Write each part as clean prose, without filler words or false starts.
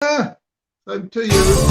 Same to you.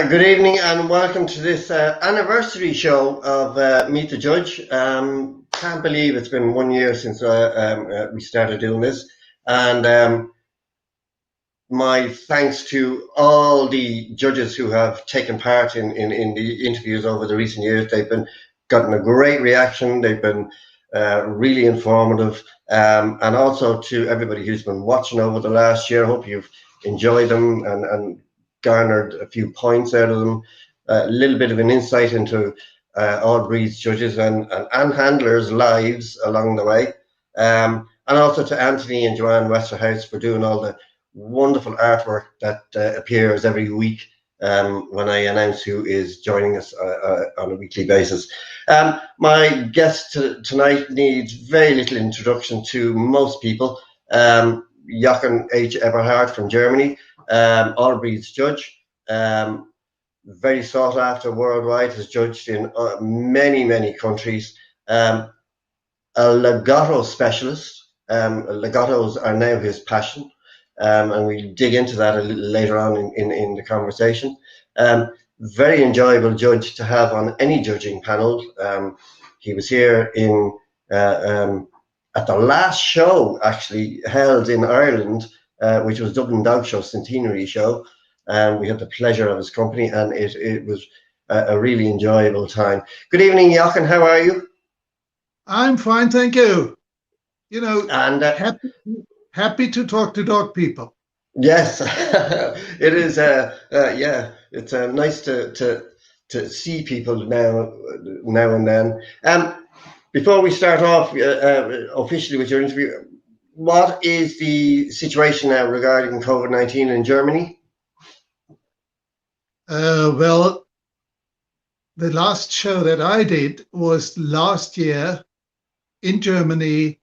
Good evening and welcome to this anniversary show of Meet the Judge. Can't believe it's been 1 year since we started doing this, and my thanks to all the judges who have taken part in the interviews over the recent years. They've gotten a great reaction. They've been really informative, and also to everybody who's been watching over the last year. I hope you've enjoyed them and garnered a few points out of them, a little bit of an insight into all breeds judges and handlers' lives along the way, and also to Anthony and Joanne Westerhouse for doing all the wonderful artwork that appears every week when I announce who is joining us on a weekly basis. My guest tonight needs very little introduction to most people. Jochen H. Eberhardt from Germany, all breeds judge, very sought after worldwide, has judged in many countries, a legato specialist. Legatos are now his passion, and we'll dig into that a little later on in the conversation. Very enjoyable judge to have on any judging panel. He was here at the last show actually held in Ireland, which was Dublin Dog Show Centenary Show. We had the pleasure of his company, and it was a really enjoyable time. Good evening, Jochen. How are you? I'm fine, thank you. You know, And happy to talk to dog people. yes, it is. Yeah, it's nice to see people now and then. Before we start off officially with your interview, what is the situation now regarding COVID-19 in Germany? Well, the last show that I did was last year in Germany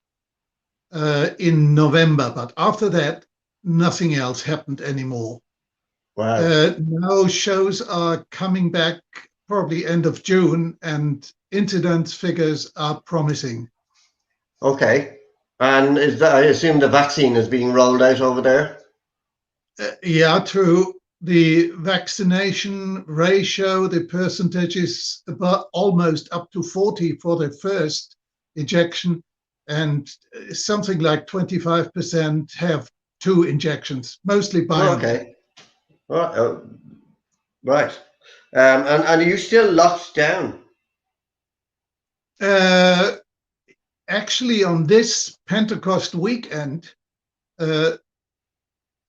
in November, but after that, nothing else happened anymore. Wow. Now shows are coming back probably end of June, and incidence figures are promising. Okay. And I assume the vaccine is being rolled out over there? Yeah, true. The vaccination ratio, the percentage is about almost up to 40 for the first injection, and something like 25% have 2 injections, mostly BioNTech. Okay. Right. And are you still locked down? Actually, on this Pentecost weekend,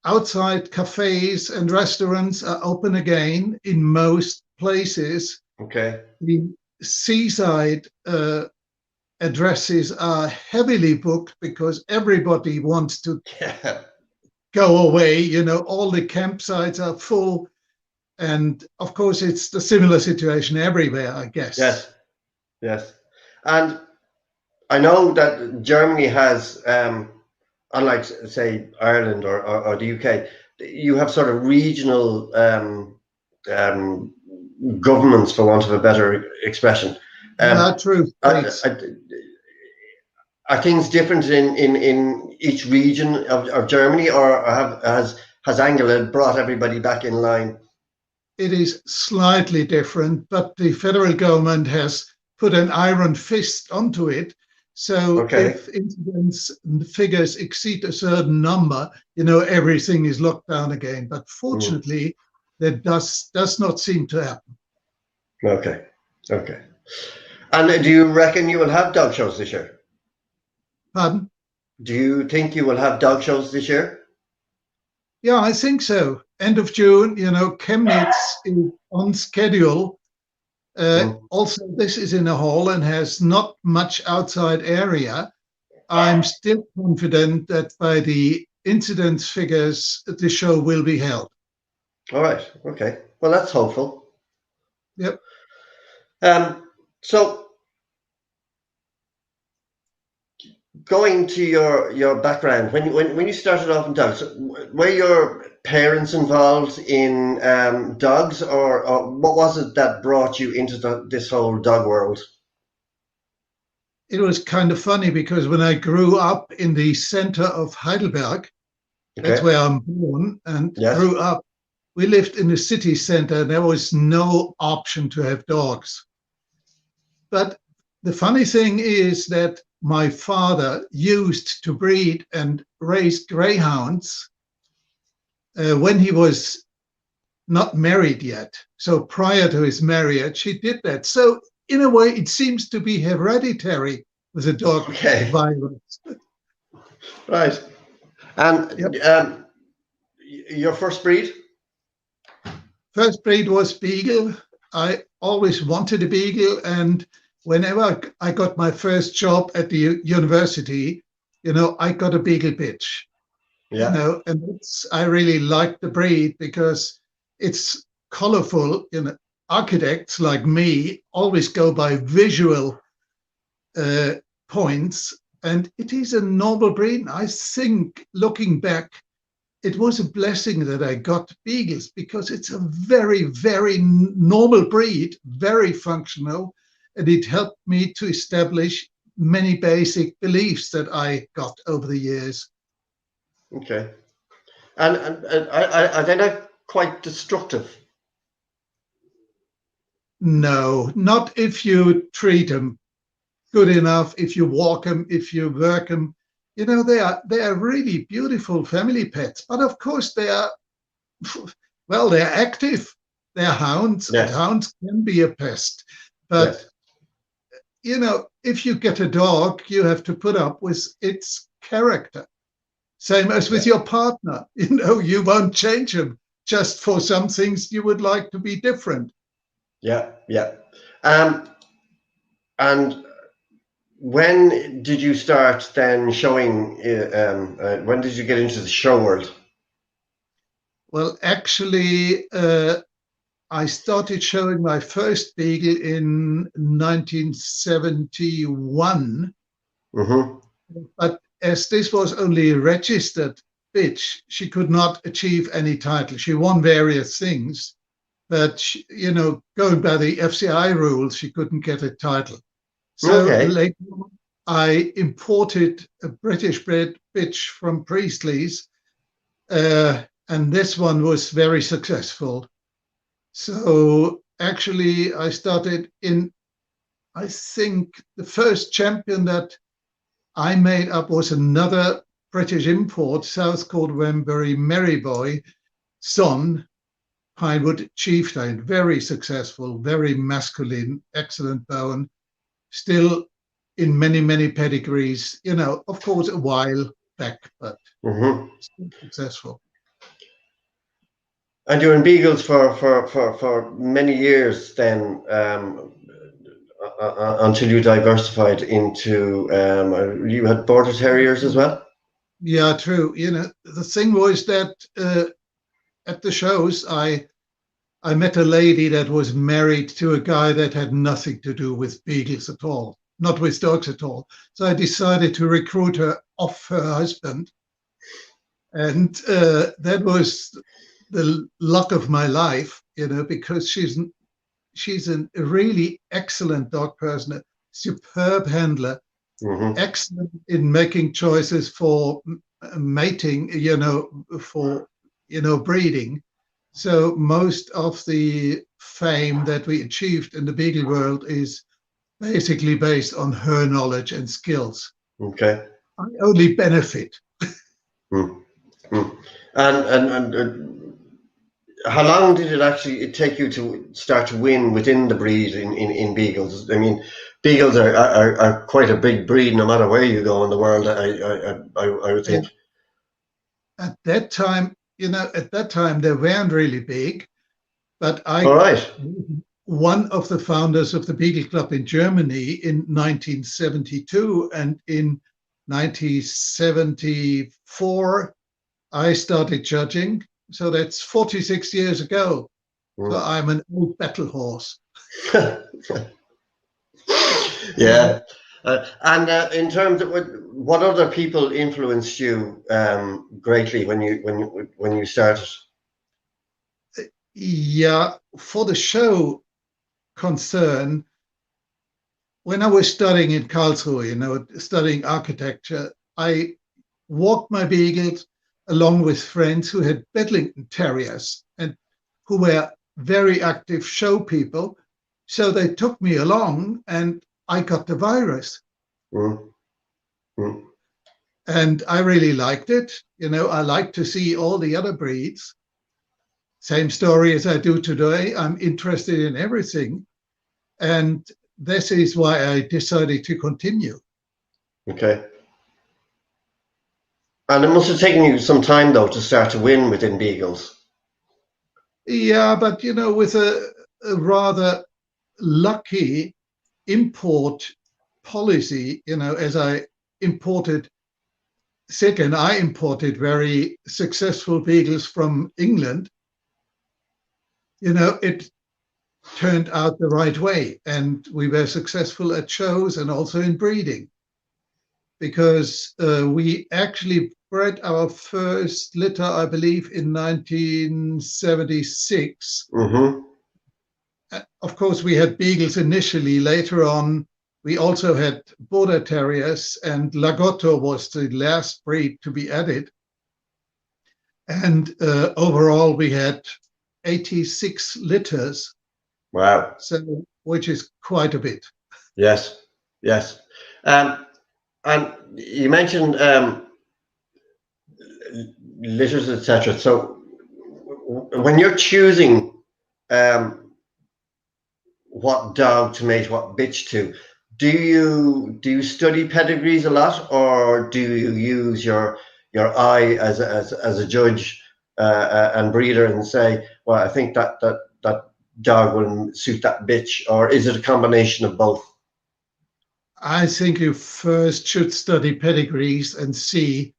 outside cafes and restaurants are open again in most places. Okay. The seaside addresses are heavily booked because everybody wants to go away. You know, all the campsites are full. And of course, it's the similar situation everywhere, I guess. Yes. And I know that Germany has, unlike, say, Ireland or the UK, you have sort of regional governments, for want of a better expression. True. Are things different in each region of Germany, or has Angela brought everybody back in line? It is slightly different, but the federal government has put an iron fist onto it. So Okay. if incidence figures exceed a certain number, everything is locked down again. But Mm. fortunately, that does not seem to happen. Okay. Okay. And do you reckon you will have dog shows this year? Pardon? Do you think you will have dog shows this year? Yeah, I think so. End of June, Chemnitz is on schedule. Mm. Also, this is in a hall and has not much outside area. I'm still confident that by the incidence figures, the show will be held. All right. Okay. Well, that's hopeful. Yep. So going to your background, when you started off in dogs, were your parents involved in dogs, or what was it that brought you into this whole dog world? It was kind of funny because when I grew up in the center of Heidelberg, that's Okay. where I'm born and Yes. grew up, we lived in the city center. There was no option to have dogs. But the funny thing is that my father used to breed and raise greyhounds when he was not married yet. So prior to his marriage, he did that. So in a way, it seems to be hereditary with a dog Okay. virus. Right. Yep. And your first breed? First breed was Beagle. I always wanted a Beagle. And whenever I got my first job at the university, I got a Beagle bitch, Yeah. and I really liked the breed because it's colorful. Architects like me always go by visual uh, points, and it is a noble breed. I think, looking back, it was a blessing that I got Beagles because it's a very, very normal breed, very functional, and it helped me to establish many basic beliefs that I got over the years. Okay. And are they not quite destructive? No, not if you treat them good enough, if you walk them, if you work them. They are really beautiful family pets, but of course they are well, they're active. They're hounds, and Yes. hounds can be a pest. But Yes. if you get a dog, you have to put up with its character. Same as Yeah. with your partner. You won't change him just for some things you would like to be different. Yeah. Yeah. Um, and when did you start then showing? When did you get into the show world? Well, actually, I started showing my first beagle in 1971. Mm-hmm. But as this was only a registered bitch, she could not achieve any title. She won various things, but going by the FCI rules, she couldn't get a title. So Okay. later on, I imported a British bred bitch from Priestley's, and this one was very successful. So actually, I started in, I think the first champion that I made up was another British import, South Cordwainbury Merryboy, son, Pinewood Chieftain, very successful, very masculine, excellent bone, still in many, many pedigrees, of course, a while back, but Mm-hmm. still successful. And you were in Beagles for many years then, until you diversified into, you had Border Terriers as well? Yeah, true. The thing was that at the shows, I met a lady that was married to a guy that had nothing to do with beagles at all, not with dogs at all. So I decided to recruit her off her husband. And that was the luck of my life, because she's a really excellent dog person, a superb handler, Mm-hmm. excellent in making choices for mating, for breeding. So most of the fame that we achieved in the beagle world is basically based on her knowledge and skills. Okay. I only benefit. Hmm. Hmm. And how long did it take you to start to win within the breed in beagles? I mean, beagles are quite a big breed, no matter where you go in the world. I would think. And at that time, they weren't really big, but All I right. one of the founders of the Beagle Club in Germany in 1972, and in 1974 I started judging. So that's 46 years ago. So Hmm. I'm an old battle horse. Yeah. And in terms of what other people influenced you greatly when you started? Yeah, for the show concern, when I was studying in Karlsruhe, studying architecture, I walked my beagles along with friends who had Bedlington Terriers and who were very active show people. So they took me along and I got the virus. Mm, mm. And I really liked it. I like to see all the other breeds. Same story as I do today. I'm interested in everything. And this is why I decided to continue. Okay. And it must have taken you some time though to start to win within beagles. Yeah, but with a rather lucky import policy, as I imported very successful beagles from England, it turned out the right way. And we were successful at shows and also in breeding because we actually bred our first litter, I believe, in 1976. Mm-hmm. Of course, we had beagles initially. Later on, we also had border terriers, and Lagotto was the last breed to be added. And overall, we had 86 litters, Wow. so which is quite a bit. Yes. Yes. And you mentioned litters, etc. So when you're choosing um, what dog to mate what bitch to, do you study pedigrees a lot, or do you use your eye as a judge and breeder and say, well, I think that dog will suit that bitch, or is it a combination of both? I think you first should study pedigrees and see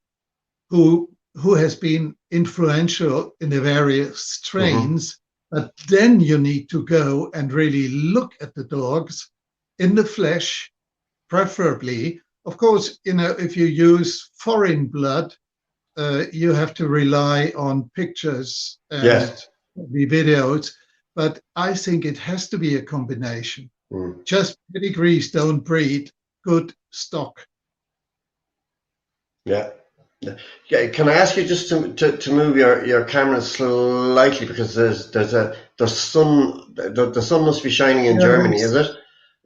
who has been influential in the various Hmm. strains, but then you need to go and really look at the dogs in the flesh, preferably. Of course, if you use foreign blood, you have to rely on pictures and Yes. the videos, but I think it has to be a combination. Mm. Just pedigrees don't breed good stock. Yeah. Yeah. Yeah, can I ask you just to move your camera slightly, because the sun must be shining in Germany, is Yes, it?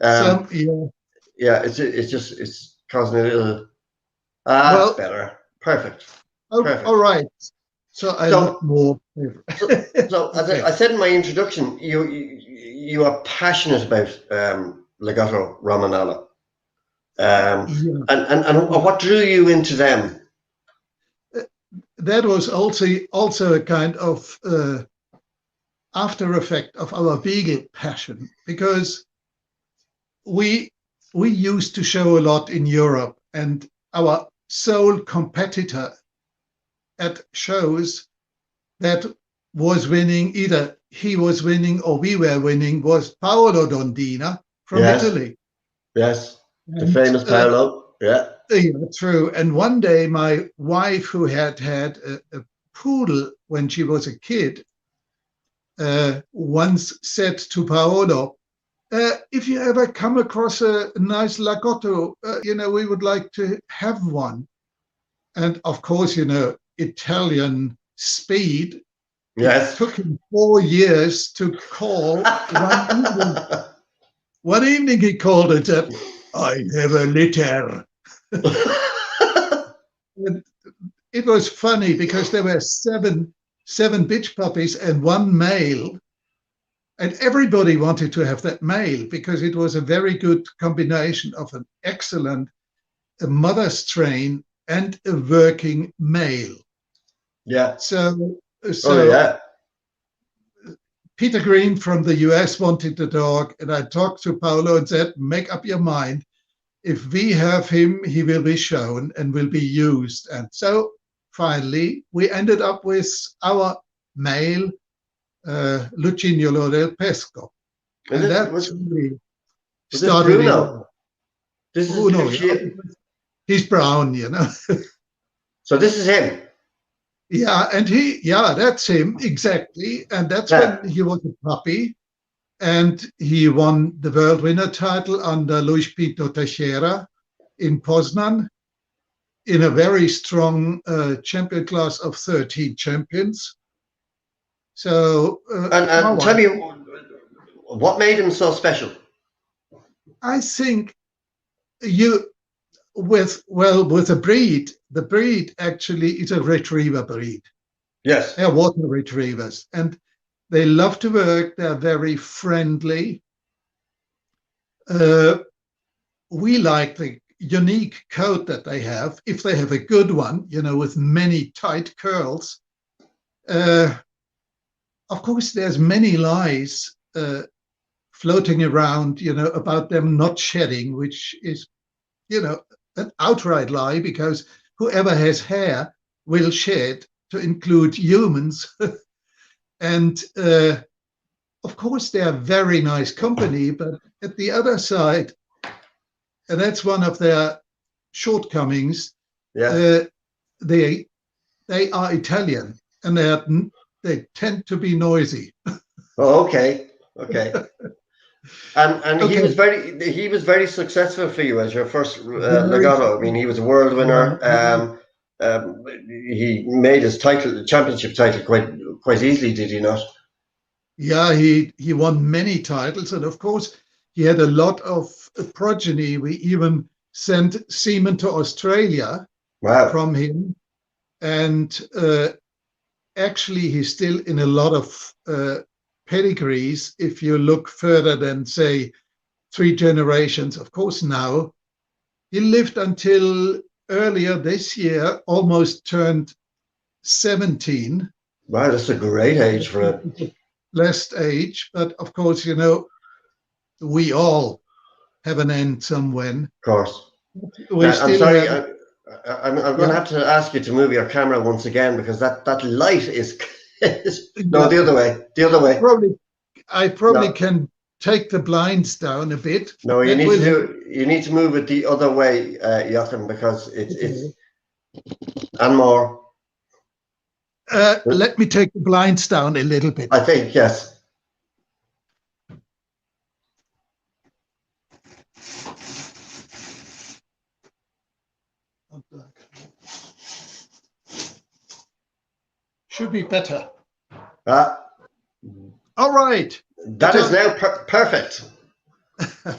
Um, yeah. yeah, it's causing a little. It's Well, better. Perfect. oh, all Perfect. right. So I look So more. so as I Okay. said in my introduction, you are passionate about Legato Romanella. Yeah. And what drew you into them? That was also a kind of after effect of our beagle passion because we we used to show a lot in Europe, and our sole competitor at shows that was winning, either he was winning or we were winning, was Paolo Dondina from Yes, Italy. yes, the And famous Paolo. Yeah. yeah, true. And one day, my wife, who had had a poodle when she was a kid, once said to Paolo, if you ever come across a nice Lagotto, we would like to have one. And of course, Italian speed. It Yes. took him 4 years to call one evening. One evening he called and said, "I have a litter." And it was funny because there were seven bitch puppies and one male, and everybody wanted to have that male because it was a very good combination of an excellent mother strain and a working male. Yeah. So Oh, yeah. Peter Green from the US wanted the dog, and I talked to Paolo and said, "Make up your mind. If we have him, he will be shown and will be used." And so finally, we ended up with our male, Lucignolo del Pesco. And that really started it all. This is Bruno, Lucignolo. He's brown, So this is him. Yeah, and that's him, exactly. And that's when he was a puppy. And he won the world winner title under Luis Pito Teixeira in Poznan in a very strong champion class of 13 champions. So, and tell me, what made him so special? I think with a breed, the breed actually is a retriever breed. Yes. They're water retrievers, and they love to work. They're very friendly. We like the unique coat that they have. If they have a good one, with many tight curls, of course, there's many lies floating around, about them not shedding, which is, an outright lie, because whoever has hair will shed, to include humans. And of course, they are very nice company, but at the other side, and that's one of their shortcomings, they are Italian, and they tend to be noisy. Oh, okay. And okay. He was very successful for you as your first Legato. I mean, he was a world winner. He made his championship title quite easily, did he not? Yeah, he won many titles, and of course he had a lot of progeny. We even sent semen to Australia from him, and actually he's still in a lot of pedigrees. If you look further than, say, 3 generations, of course now. He lived until earlier this year, almost turned 17. Wow, that's a great age for him. Blessed age, but of course, we all have an end somewhere. Of course. I'm sorry, I'm going to have to ask you to move your camera once again, because that light is no, the other way. I probably can take the blinds down a bit. No, you need to move it the other way, Jochen, because it's and more. Let me take the blinds down a little bit. I think, yes. Should be better. All right. That is now perfect.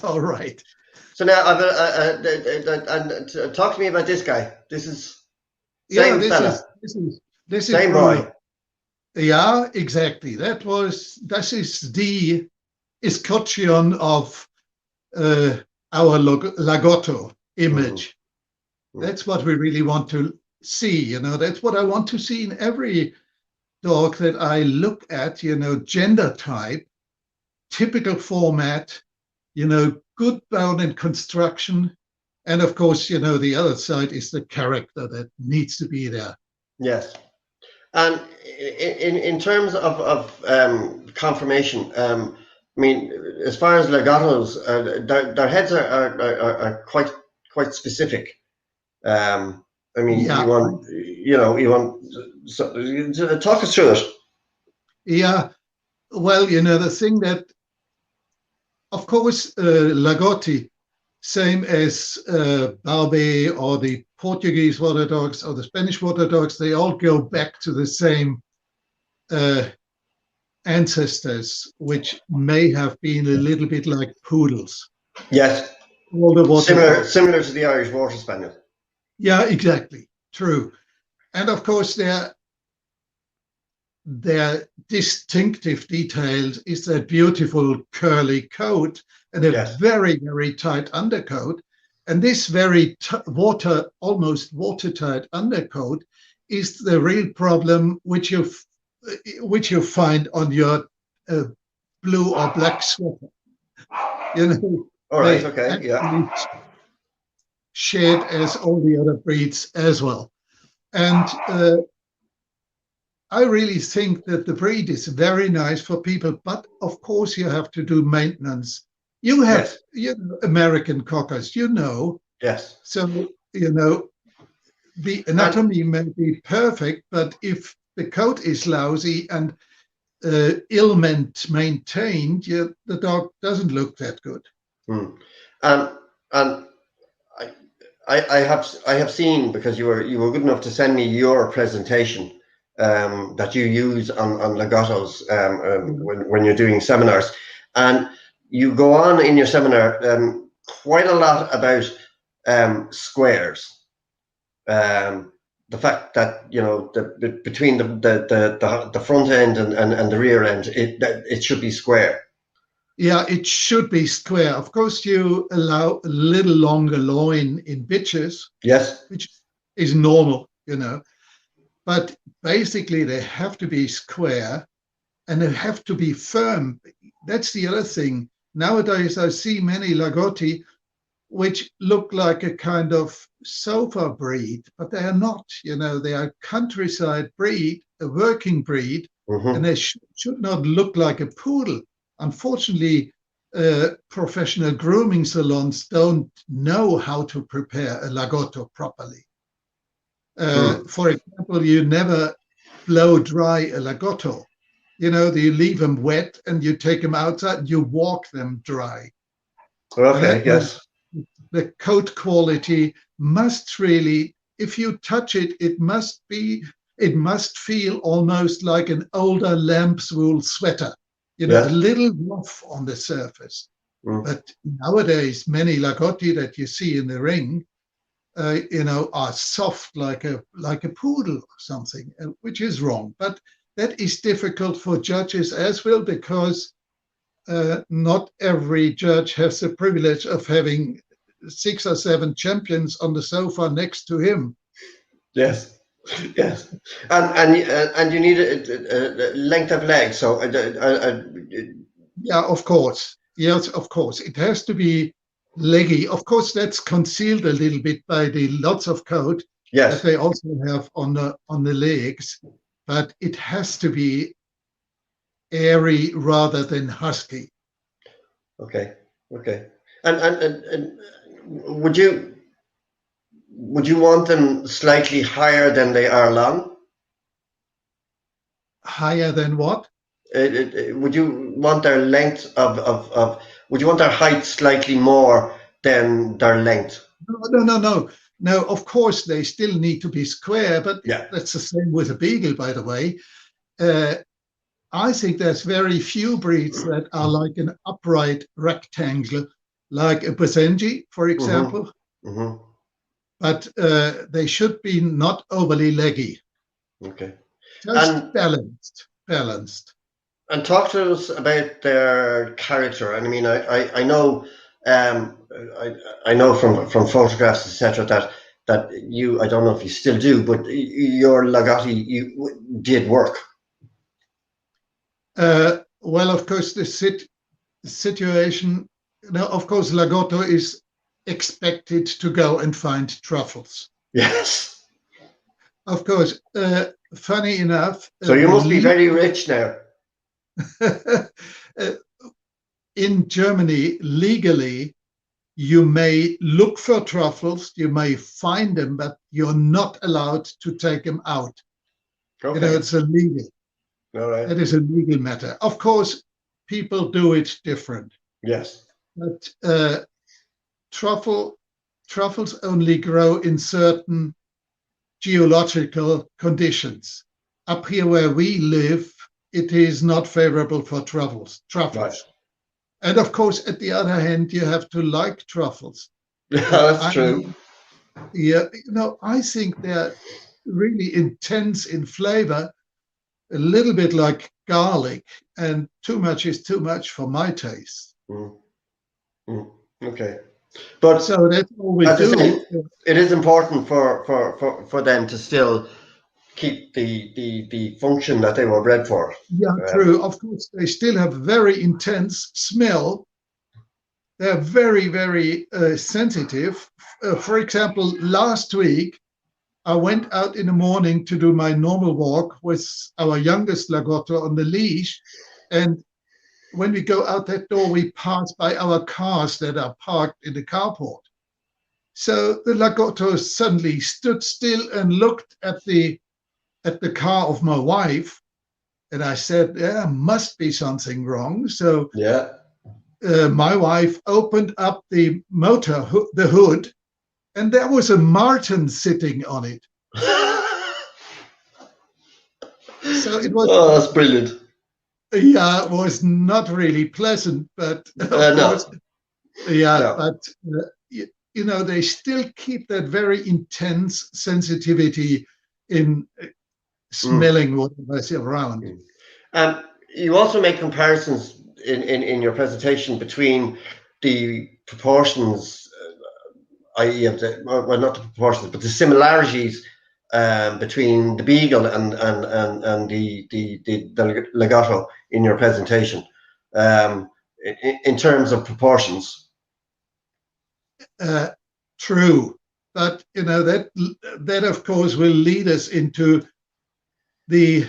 All right. So now, talk to me about this guy. This is same fella. This is same boy. Yeah, exactly. That is the escutcheon of our Lagotto image. That's what we really want to see. That's what I want to see in every dog that I look at. Gender type, typical format, good bone and construction, and of course, the other side is the character that needs to be there. Yes. And in terms of conformation, I mean, as far as Legatos, their heads are quite specific. I mean, you want so, talk us through it. Yeah, well, the thing that, of course, Lagotti, same as Barbe or the Portuguese water dogs or the Spanish water dogs, they all go back to the same ancestors, which may have been a little bit like poodles. Yes. All the water dogs. Similar to the Irish Water Spaniel. Yeah, exactly. True. And of course, their distinctive details is that beautiful curly coat and a Yes. very, very tight undercoat. And this very almost watertight undercoat is the real problem which you find on your blue or black sweater. You know, All right. they Okay. Yeah. actually shed as all the other breeds as well. And I really think that the breed is very nice for people, but of course you have to do maintenance. You have American Cockers, Yes. so the anatomy may be perfect, but if the coat is lousy and ill maintained, the dog doesn't look that good. And I have seen, because you were good enough to send me your presentation that you use on Lagottos when you're doing seminars, and you go on in your seminar quite a lot about squares. The fact that between the front end and the rear end, it should be square. Yeah, it should be square. Of course, you allow a little longer loin in bitches. Yes. Which is normal, but basically they have to be square and they have to be firm. That's the other thing. Nowadays, I see many Lagotti which look like a kind of sofa breed, but they are not. They are countryside breed, a working breed, and they should not look like a poodle. Unfortunately, professional grooming salons don't know how to prepare a Lagotto properly. For example, you never blow dry a Lagotto. You leave them wet and you take them outside and you walk them dry. Okay, yes. The coat quality must really, if you touch it, it must feel almost like an older lamb's wool sweater, Yes. a little rough on the surface. But nowadays, many Lagotti that you see in the ring, are soft like a poodle or something, which is wrong. But that is difficult for judges as well, because not every judge has the privilege of having 6 or 7 champions on the sofa next to him. Yes, yes, and you need a length of leg. So yeah, of course. Yes, of course, it has to be leggy. Of course, that's concealed a little bit by the lots of coat that they also have on the legs, but it has to be airy rather than husky. Okay. And would you want them slightly higher than they are long? Higher than what? Would you want their length would you want their height slightly more than their length? No, of course they still need to be square, but that's the same with a beagle, by the way. I think there's very few breeds that are like an upright rectangle, like a Basenji, for example. But they should be not overly leggy. Okay. Just balanced. And talk to us about their character. And I mean, I know, I know from photographs, etc., that you, I don't know if you still do, but your Lagotti you did work. Well, of course, the situation. Of course, Lagotto is expected to go and find truffles. Yes. Of course. Funny enough. So you must be very rich now. In Germany, legally, you may look for truffles, you may find them, but you're not allowed to take them out. Okay. It's illegal. All right. It is a legal matter. Of course, people do it different. Yes. But truffles only grow in certain geological conditions. Up here where we live, it is not favorable for truffles. Right. And of course, at the other hand, you have to like truffles. That's I true. mean, yeah, I think they're really intense in flavor, a little bit like garlic, and too much is too much for my taste. Mm, okay. But So that's all we as I say, do. it is important for them to still keep the function that they were bred for. Yeah, Um, true. Of course, they still have very intense smell. They're very, very sensitive. For example, last week, I went out in the morning to do my normal walk with our youngest Lagotto on the leash. And when we go out that door, we pass by our cars that are parked in the carport. So the Lagotto suddenly stood still and looked at the car of my wife. And I said, there must be something wrong. So yeah. my wife opened up the the hood, and there was a marten sitting on it. So it was, Oh, that's brilliant. yeah, it was not really pleasant, but of course, No, yeah, no. but they still keep that very intense sensitivity in Mm, smelling whatever's around. mm. You also make comparisons in your presentation between the proportions, i.e., of well, not the proportions, but the similarities between the beagle and the legato in your presentation, in terms of proportions. Uh, True, but that of course will lead us into the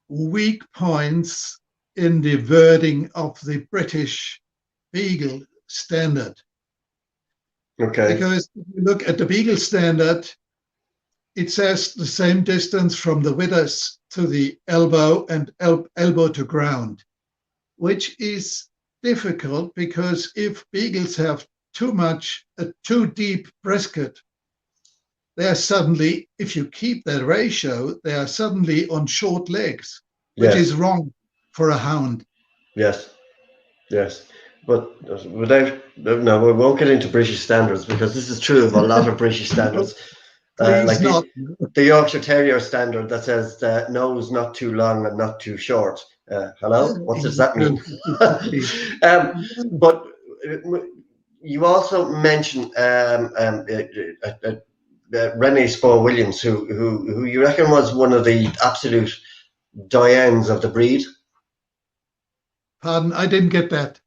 weak points in the wording of the British Beagle standard. Okay. Because if you look at the Beagle standard, it says the same distance from the withers to the elbow and elbow to ground, which is difficult because if beagles have too deep brisket, they are suddenly, if you keep that ratio, they are suddenly on short legs, which is Yes. wrong for a hound. Yes. Yes. But without, no, we won't get into British standards because this is true of a lot of British No, standards. please Like not. the Yorkshire Terrier standard that says nose not too long and not too short. Hello, what does that mean? But you also mentioned Rene Spo Williams, who you reckon was one of the absolute doyens of the breed. Pardon, I didn't get that.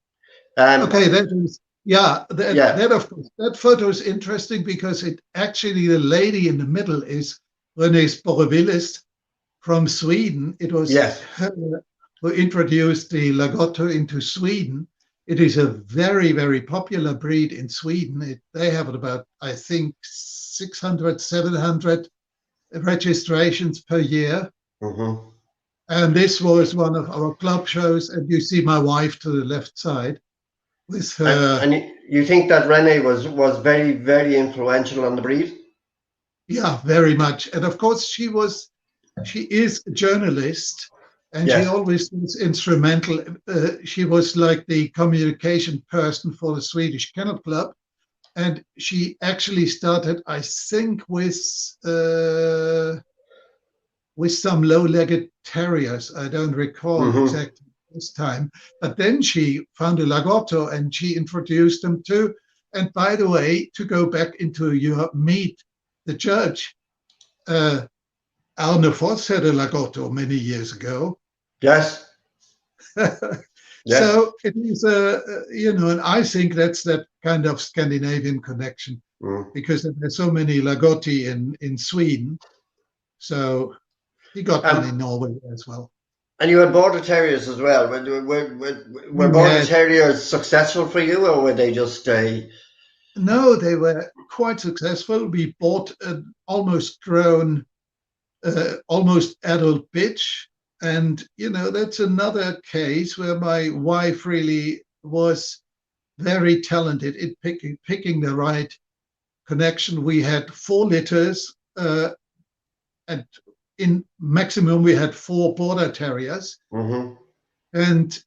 Um, Okay, that is, yeah, yeah, that of course, that photo is interesting because it actually, the lady in the middle is Renée Sporovillis from Sweden. It was yes, her who introduced the Lagotto into Sweden. It is a very, very popular breed in Sweden. They have about, I think, 600, 700 registrations per year. hmm. And this was one of our club shows. And you see my wife to the left side with her. And you think that Rene was very very influential on the breed? Yeah, very much. And of course, she is a journalist, and she Yes, always was instrumental. She was like the communication person for the Swedish Kennel Club, and she actually started, I think, with some low-legged terriers. I don't recall hmm. exactly this time, but then she found a Lagotto and she introduced them too. And by the way, to go back into your meet the judge, uh, Arne Voss had a Lagotto many years ago. Yes, yes. So it is and I think that's that kind of Scandinavian connection Mm. because there's so many Lagotti in Sweden. So he got one Um, in Norway as well. and you had border terriers as well. Were border Yes. terriers successful for you, or were they just a? No, they were quite successful. We bought an almost grown, almost adult bitch. And, that's another case where my wife really was very talented in picking the right connection. We had 4 litters, and in maximum we had 4 border terriers, Mm-hmm. and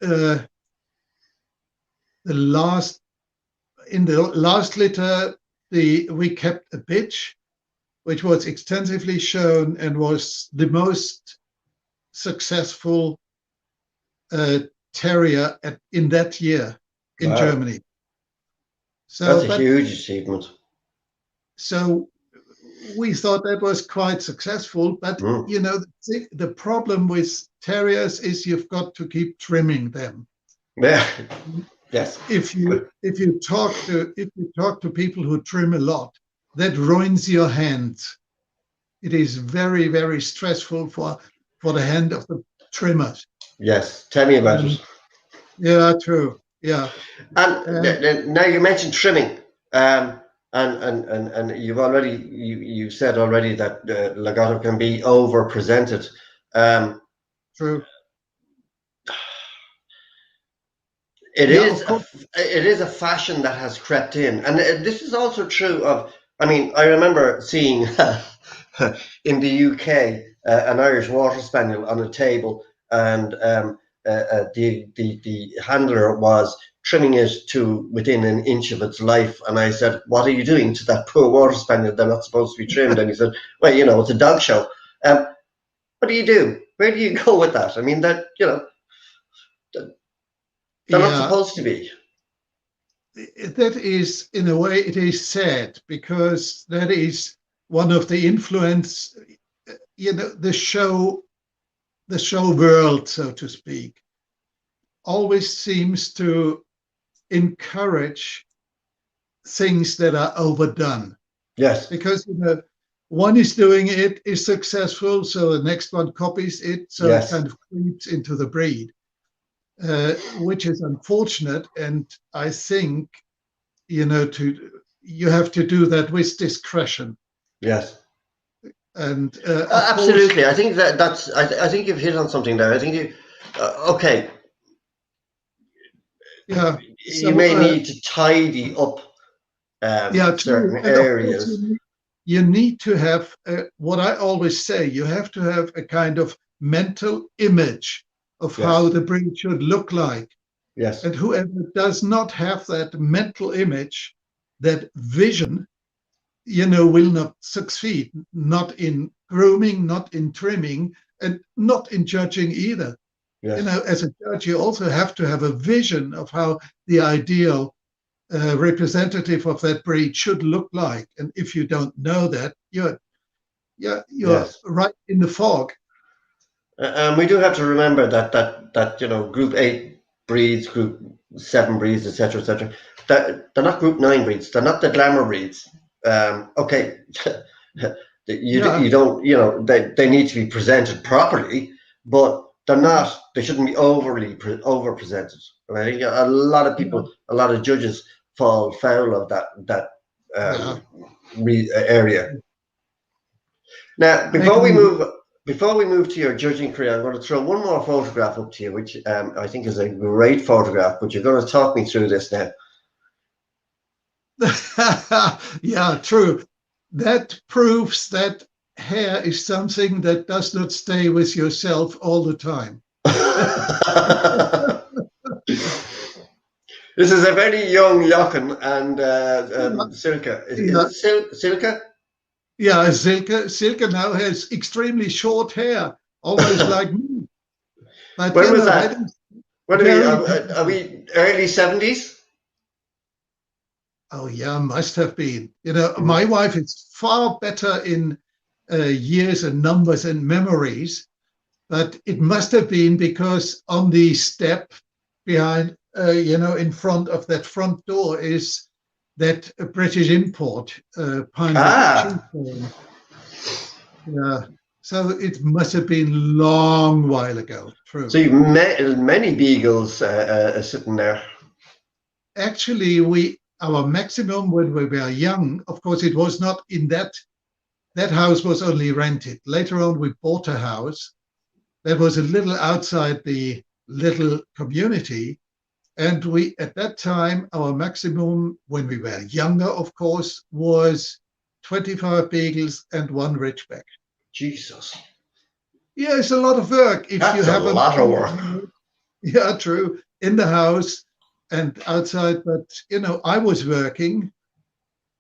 in the last litter we kept a bitch, which was extensively shown and was the most successful terrier in that year in Wow. Germany. That's So, a huge achievement. so we thought that was quite successful, but Mm. the problem with terriers is you've got to keep trimming them. Yeah. Yes. If you talk to people who trim a lot, that ruins your hands. It is very, very stressful for the hand of the trimmers. Yes. Tell me about it. Yeah, true. Yeah. And now you mentioned trimming, and you said already that Lagotto can be over presented. True. It Yeah, is of course. it is a fashion that has crept in, and this is also true of. I mean, I remember seeing in the UK an Irish Water Spaniel on a table, and the handler was trimming it to within an inch of its life, and I said, "What are you doing to that poor Water Spaniel? They're not supposed to be trimmed." And he said, "Well, it's a dog show. What do you do? Where do you go with that? I mean, they're not Yeah, supposed to be." that is, in a way, it is sad because that is one of the influence, the show world, so to speak, always seems to encourage things that are overdone. Yes. Because one is doing it, is successful, so the next one copies it, so it Yes. kind of creeps into the breed, which is unfortunate. And I think you have to do that with discretion. Yes. And Absolutely. I think that's. I think you've hit on something there. I think you. Okay. yeah, You so may need to tidy up yeah, true. certain And of course, areas. you need to have what I always say. You have to have a kind of mental image of how Yes. the breed should look like. Yes. And whoever does not have that mental image, that vision, will not succeed, not in grooming, not in trimming, and not in judging either. Yes. As a judge, you also have to have a vision of how the ideal representative of that breed should look like. And if you don't know that, you're Yes. right in the fog. And we do have to remember that Group 8 breeds, Group 7 breeds, etc., etc. They're not Group 9 breeds. They're not the glamour breeds. Okay, Yeah, you don't they need to be presented properly, but they're not. They shouldn't be over presented. And I think a lot of people, a lot of judges fall foul of that yeah. area. Now, I agree. before we move to your judging career, I'm going to throw one more photograph up to you, which I think is a great photograph. But you're going to talk me through this now. Yeah, true. That proves that hair is something that does not stay with yourself all the time. This is a very young Jochen and Silke. Yeah, Is it Silke? yeah. Silke now has extremely short hair, almost like me. But When was that that? is When very are beautiful. we early 70s? Oh yeah, must have been. My wife is far better in years and numbers and memories, but it must have been because on the step behind, in front of that front door is that British import, Pinewood cheese. Ah, Yeah. So it must have been long while ago. so True. you've met many beagles sitting there. Actually, our maximum when we were young, of course, it was not in that house was only rented. Later on, we bought a house that was a little outside the little community. And at that time, our maximum when we were younger, of course, was 25 beagles and one Ridgeback. Jesus. Yeah, it's a lot of work if you That's a have a lot of breed. work. Yeah, true. In the house and outside. But, I was working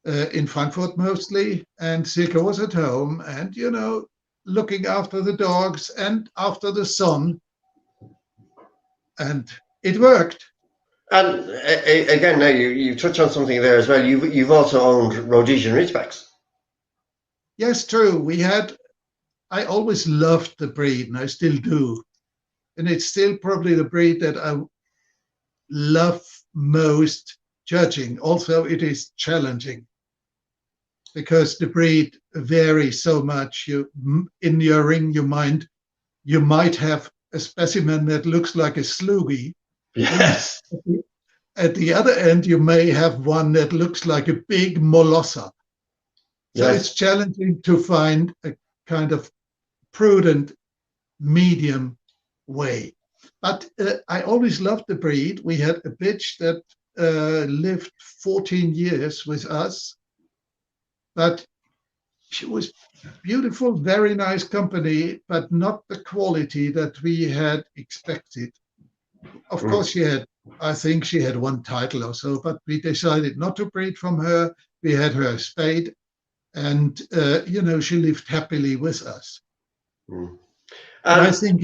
in Frankfurt mostly, and Silke was at home and, looking after the dogs and after the son. And it worked. And again, now you touch on something there as well. You've also owned Rhodesian Ridgebacks. Yes, true. I always loved the breed and I still do. And it's still probably the breed that I love most judging. Also, it is challenging because the breed varies so much. In your ring, you might have a specimen that looks like a sloogie, and Yes. at the other end, you may have one that looks like a big molosser. So it's Yes. challenging to find a kind of prudent medium way. But I always loved the breed. We had a bitch that lived 14 years with us, but she was beautiful, very nice company, but not the quality that we had expected. Of Mm. course, I think she had one title or so, but we decided not to breed from her. We had her spayed, and, she lived happily with us. Mm. And I And think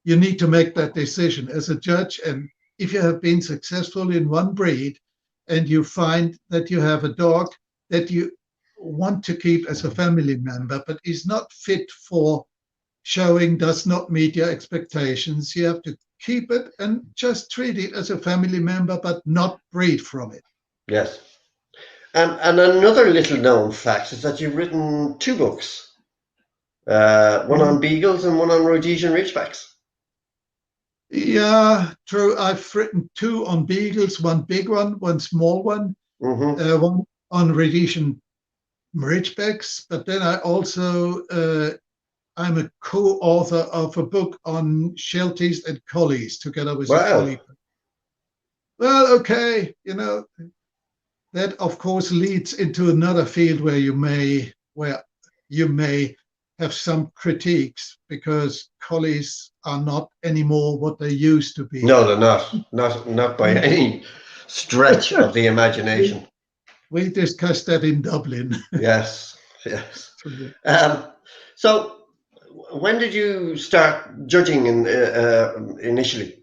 you need to make that decision as a judge. And if you have been successful in one breed and you find that you have a dog that you want to keep as a family member, but is not fit for showing, does not meet your expectations, you have to keep it and just treat it as a family member, but not breed from it. yes. And another little known fact is that you've written two books, one on beagles and one on Rhodesian Ridgebacks. Yeah, true. I've written two on beagles, one big one small one, Mm-hmm. one on Rhodesian Ridgebacks, but then I'm a co-author of a book on Shelties and Collies together with a Wow. colleague. Well, okay, that of course leads into another field where you may have some critiques because collies are not anymore what they used to be. No, they're not. Not by any stretch of the imagination. We discussed that in Dublin. Yes. Yes. Um, so, when did you start judging initially?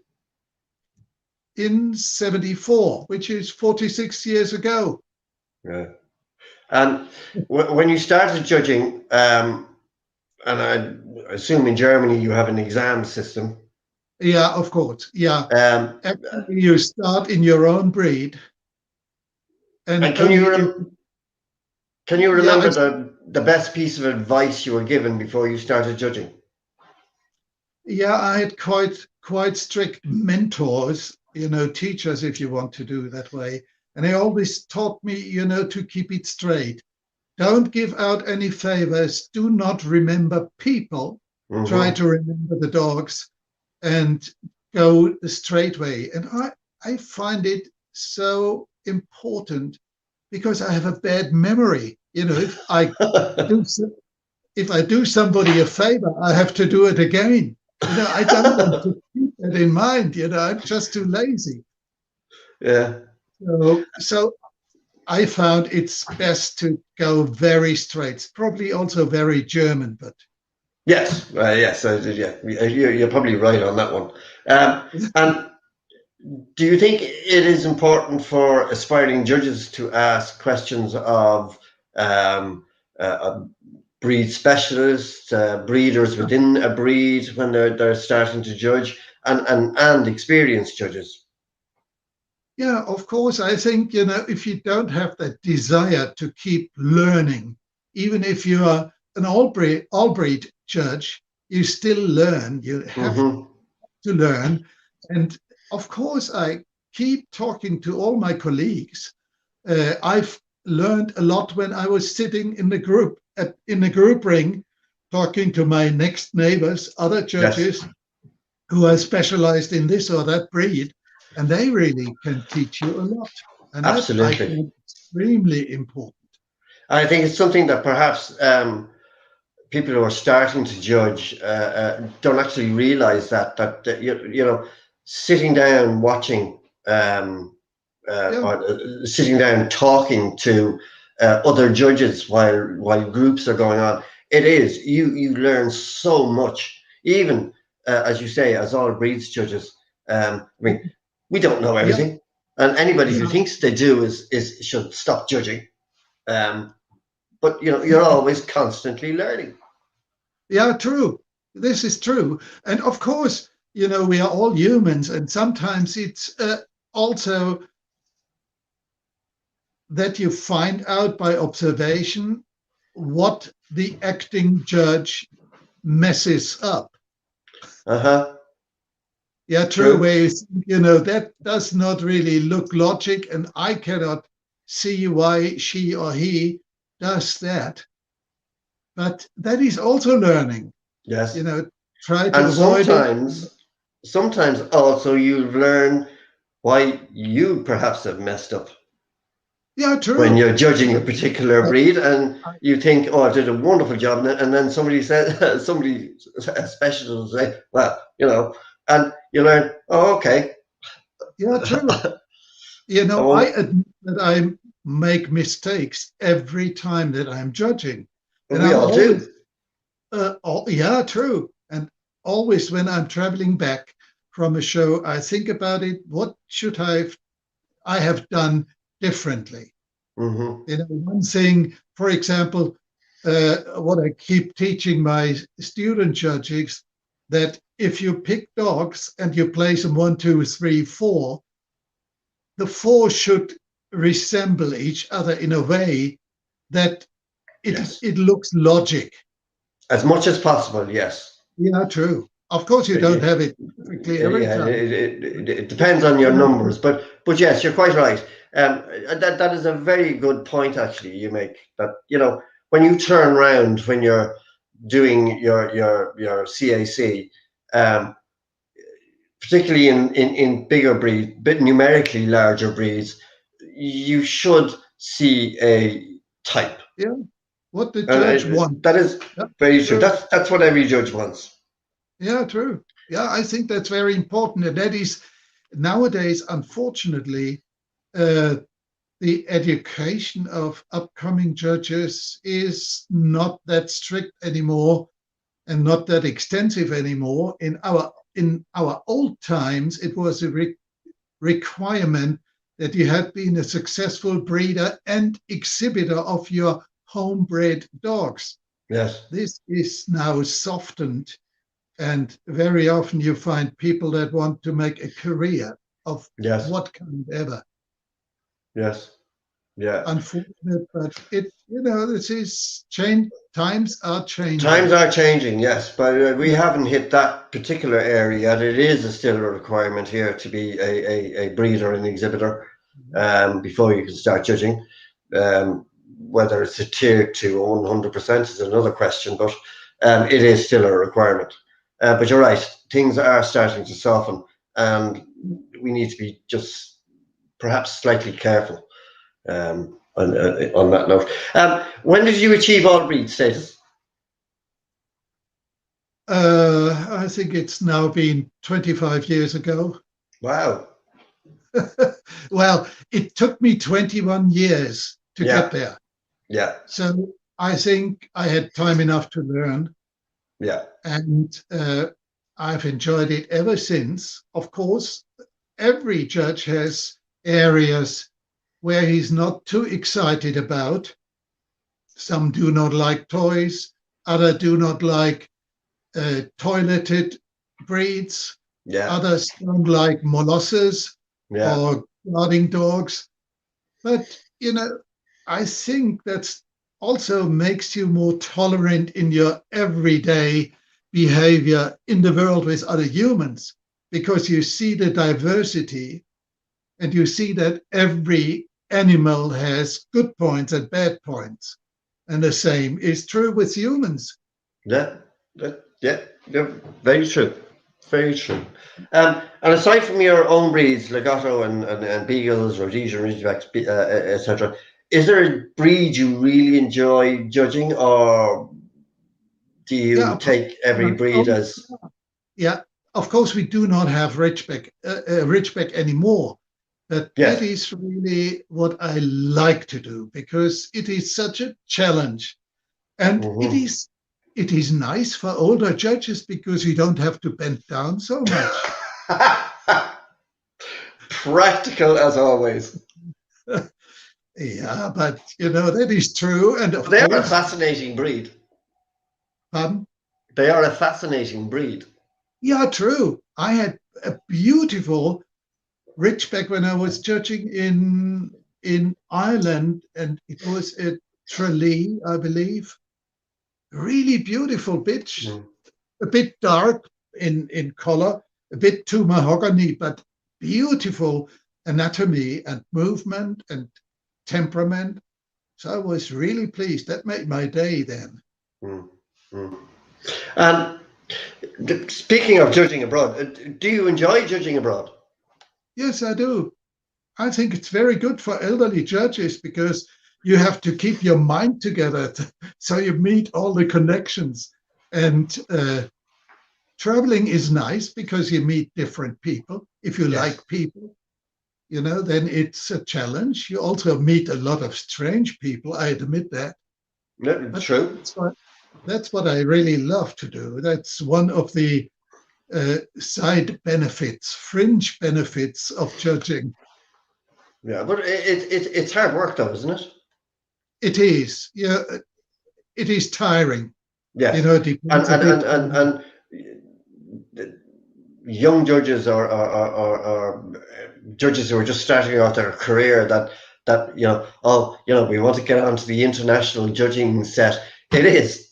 In 74, which is 46 years ago. Yeah. And when you started judging, and I assume in Germany you have an exam system. Yeah, of course. Yeah. Um, Actually, you start in your own breed, and and only if, can you yeah, remember the best piece of advice you were given before you started judging? I had quite strict mentors, teachers, if you want to do it that way. And they always taught me, to keep it straight. Don't give out any favors. Do not remember people. Try Mm-hmm. to remember the dogs and go the straight way. And I find it so important because I have a bad memory. Do if I do somebody a favor, I have to do it again. I don't want to keep that in mind. I'm just too lazy. Yeah. So I found it's best to go very straight. It's probably also very German, but Yes. Yes. Yeah. You're probably right on that one. And do you think it is important for aspiring judges to ask questions of uh, breed specialists, breeders within a breed when they're starting to judge, and experienced judges? yeah, of course, I think, if you don't have that desire to keep learning, even if you are an all breed judge, you still learn. You have Mm-hmm. to learn. And of course, I keep talking to all my colleagues. I've learned a lot when I was sitting in the group ring, talking to my next neighbors, other Yes, judges who are specialized in this or that breed, and they really can teach you a lot. And that I absolutely. find extremely important. I think it's something that perhaps people who are starting to judge don't actually realize that you know, sitting down watching Yeah, or sitting down talking to other judges while groups are going on, it is you learn so much. Even as you say, as all breeds judges, I mean, we don't know yeah, everything, and anybody who yeah, thinks they do is should stop judging. Um, but you know, you're yeah, always constantly learning. yeah, true. This is true. And of course, we are all humans, and sometimes it's also that you find out by observation what the acting judge messes up. Uh-huh. Yeah, true. True. Where that does not really look logic, and I cannot see why she or he does that. But that is also learning. Yes. You know, try to And avoid it. sometimes also you learn why you perhaps have messed up Yeah, when true. you're judging a particular Uh, breed, and I- you think, oh, I did a wonderful job, and then somebody says, somebody a specialist will say, well, you know, and you learn, oh, okay. yeah, true. I I won't, admit that I make mistakes every time that I'm judging, and we I'm all always, do. yeah, true. And always when I'm traveling back from a show, I think about it. What should I have done differently? Hmm. One thing, for example, what I keep teaching my student judges, that if you pick dogs and you place them 1, 2, 3, 4, the four should resemble each other in a way that it Yes, it looks logic. as much as possible. Yes. Yeah, true. Of course, you don't Yeah, have it perfectly every yeah, time. it But, depends on your you know, numbers, but yes, you're quite right. That is a very good point actually you make. That you know, when you turn around when you're doing your CAC, um, particularly in bigger breeds, bit numerically larger breeds, you should see a type, yeah, what the and judge wants. that is Yeah, very true. true. That's what every judge wants. Yeah, true. Yeah, I think that's very important. And that is nowadays, unfortunately, uh, the education of upcoming judges is not that strict anymore and not that extensive anymore. In our old times, it was a requirement that you had been a successful breeder and exhibitor of your homebred dogs. Yes, This is now softened, and very often you find people that want to make a career of yes, what kind ever. yes, yeah. Unfortunate, but this is change. Times are Times changing. are changing, yes, but we Yeah, haven't hit that particular area yet. It is still a requirement here to be a breeder and exhibitor before you can start judging. Whether it's a tier to 100% is another question, but it is still a requirement. But you're right, things are starting to soften, and we need to be just perhaps slightly careful on that note. When did you achieve all breed status? I think it's now been 25 years ago. Wow. Well, it took me 21 years to get Yeah, there. yeah, So I think I had time enough to learn, yeah, and I've enjoyed it ever since. Of course, every judge has areas where he's not too excited about. Some do not like toys, others do not like toileted breeds, yeah, others don't like molosses yeah, or guarding dogs. But, I think that's also makes you more tolerant in your everyday behavior in the world with other humans, because you see the diversity and you see that every animal has good points and bad points. And the same is true with humans. yeah, yeah, very true, very true. And aside from your own breeds, Legato and Beagles, Rhodesian Ridgebacks, etc., is there a breed you really enjoy judging, or do you take every breed as? Yeah, of course we do not have Ridgeback anymore, but Yes. that is really what I like to do because it is such a challenge, and it is nice for older judges because you don't have to bend down so much. Practical as always. Yeah, but that is true, and of They are a course, fascinating breed. um, They are a fascinating breed. yeah, true. I had a beautiful Ridgeback when I was judging in Ireland, and it was at Tralee, I believe. Really beautiful bitch, a bit dark in color, a bit too mahogany, but beautiful anatomy and movement and temperament. So I was really pleased. That made my day then. Mm, mm. And speaking of judging abroad, do you enjoy judging abroad? Yes, I do. I think it's very good for elderly judges because you have to keep your mind together so you meet all the connections. And traveling is nice because you meet different people. If you Yes. like people, then it's a challenge. You also meet a lot of strange people. I admit that. No, But true. that's what I really love to do. That's one of the side benefits, fringe benefits of judging. Yeah, but it's hard work though, isn't it? It is, yeah, it is tiring. Yes. It And depends a and bit and and, on. and young judges or judges who are just starting out their career that we want to get onto the international judging set. It is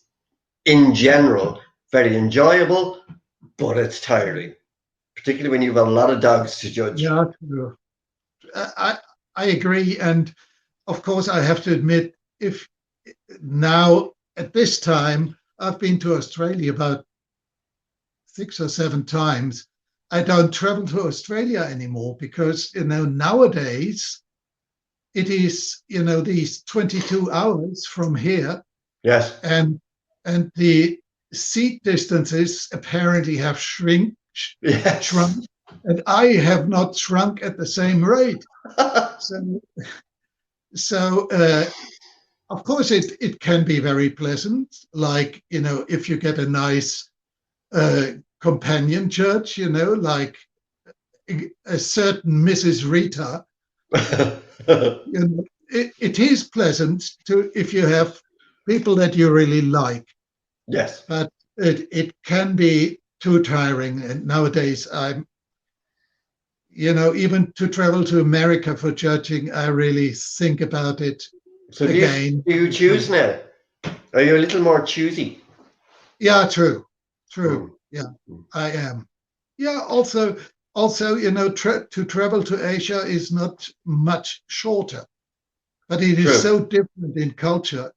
in general very enjoyable, but it's tiring, particularly when you've got a lot of dogs to judge. Yeah, true. I I agree, and of course I have to admit, if now at this time I've been to Australia about 6 or 7 times. I don't travel to Australia anymore because nowadays it is these 22 hours from here, Yes. and the seat distances apparently have Yes. shrunk, and I have not shrunk at the same rate. So, so of course, it can be very pleasant. Like if you get a nice companion judge, like a certain Mrs. Rita, it is pleasant to if you have people that you really like, Yes. but it can be too tiring. And nowadays, even to travel to America for judging, I really think about it So again. do you choose now? Are you a little more choosy? Yeah, true, true. Mm. Yeah, I am. Yeah, also, to travel to Asia is not much shorter, but it is True. so different in culture,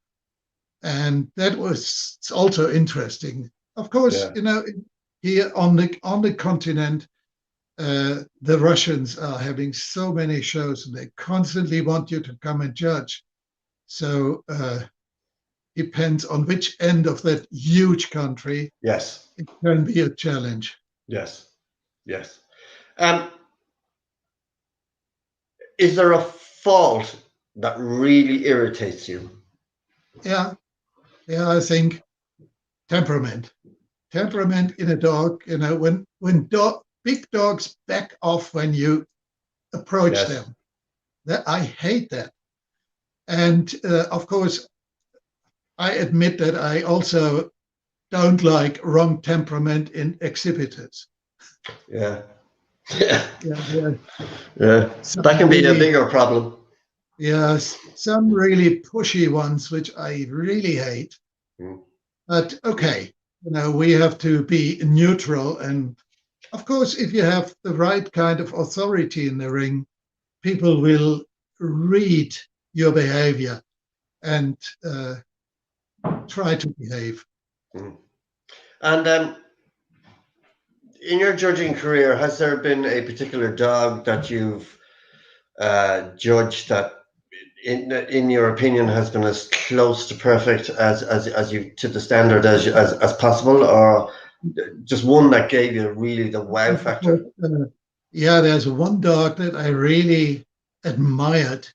and that was also interesting. Of course, Yeah. here on the continent, the Russians are having so many shows, and they constantly want you to come and judge. So depends on which end of that huge country. Yes. It can be a challenge. Yes. Yes. Um, is there a fault that really irritates you? Yeah, yeah, I think temperament. Temperament in a dog, when big dogs back off when you approach Yes. them. I hate that. And of course, I admit that I also don't like wrong temperament in exhibitors. Yeah. Yeah. Yeah, Yeah. some That can be a really, bigger problem. yes, some really pushy ones, which I really hate. Mm. But okay, we have to be neutral. And of course, if you have the right kind of authority in the ring, people will read your behavior and try to behave. Mm. And in your judging career, has there been a particular dog that you've judged that in your opinion, has been as close to perfect as you to the standard as possible, or just one that gave you really the wow factor? Yeah, there's one dog that I really admired.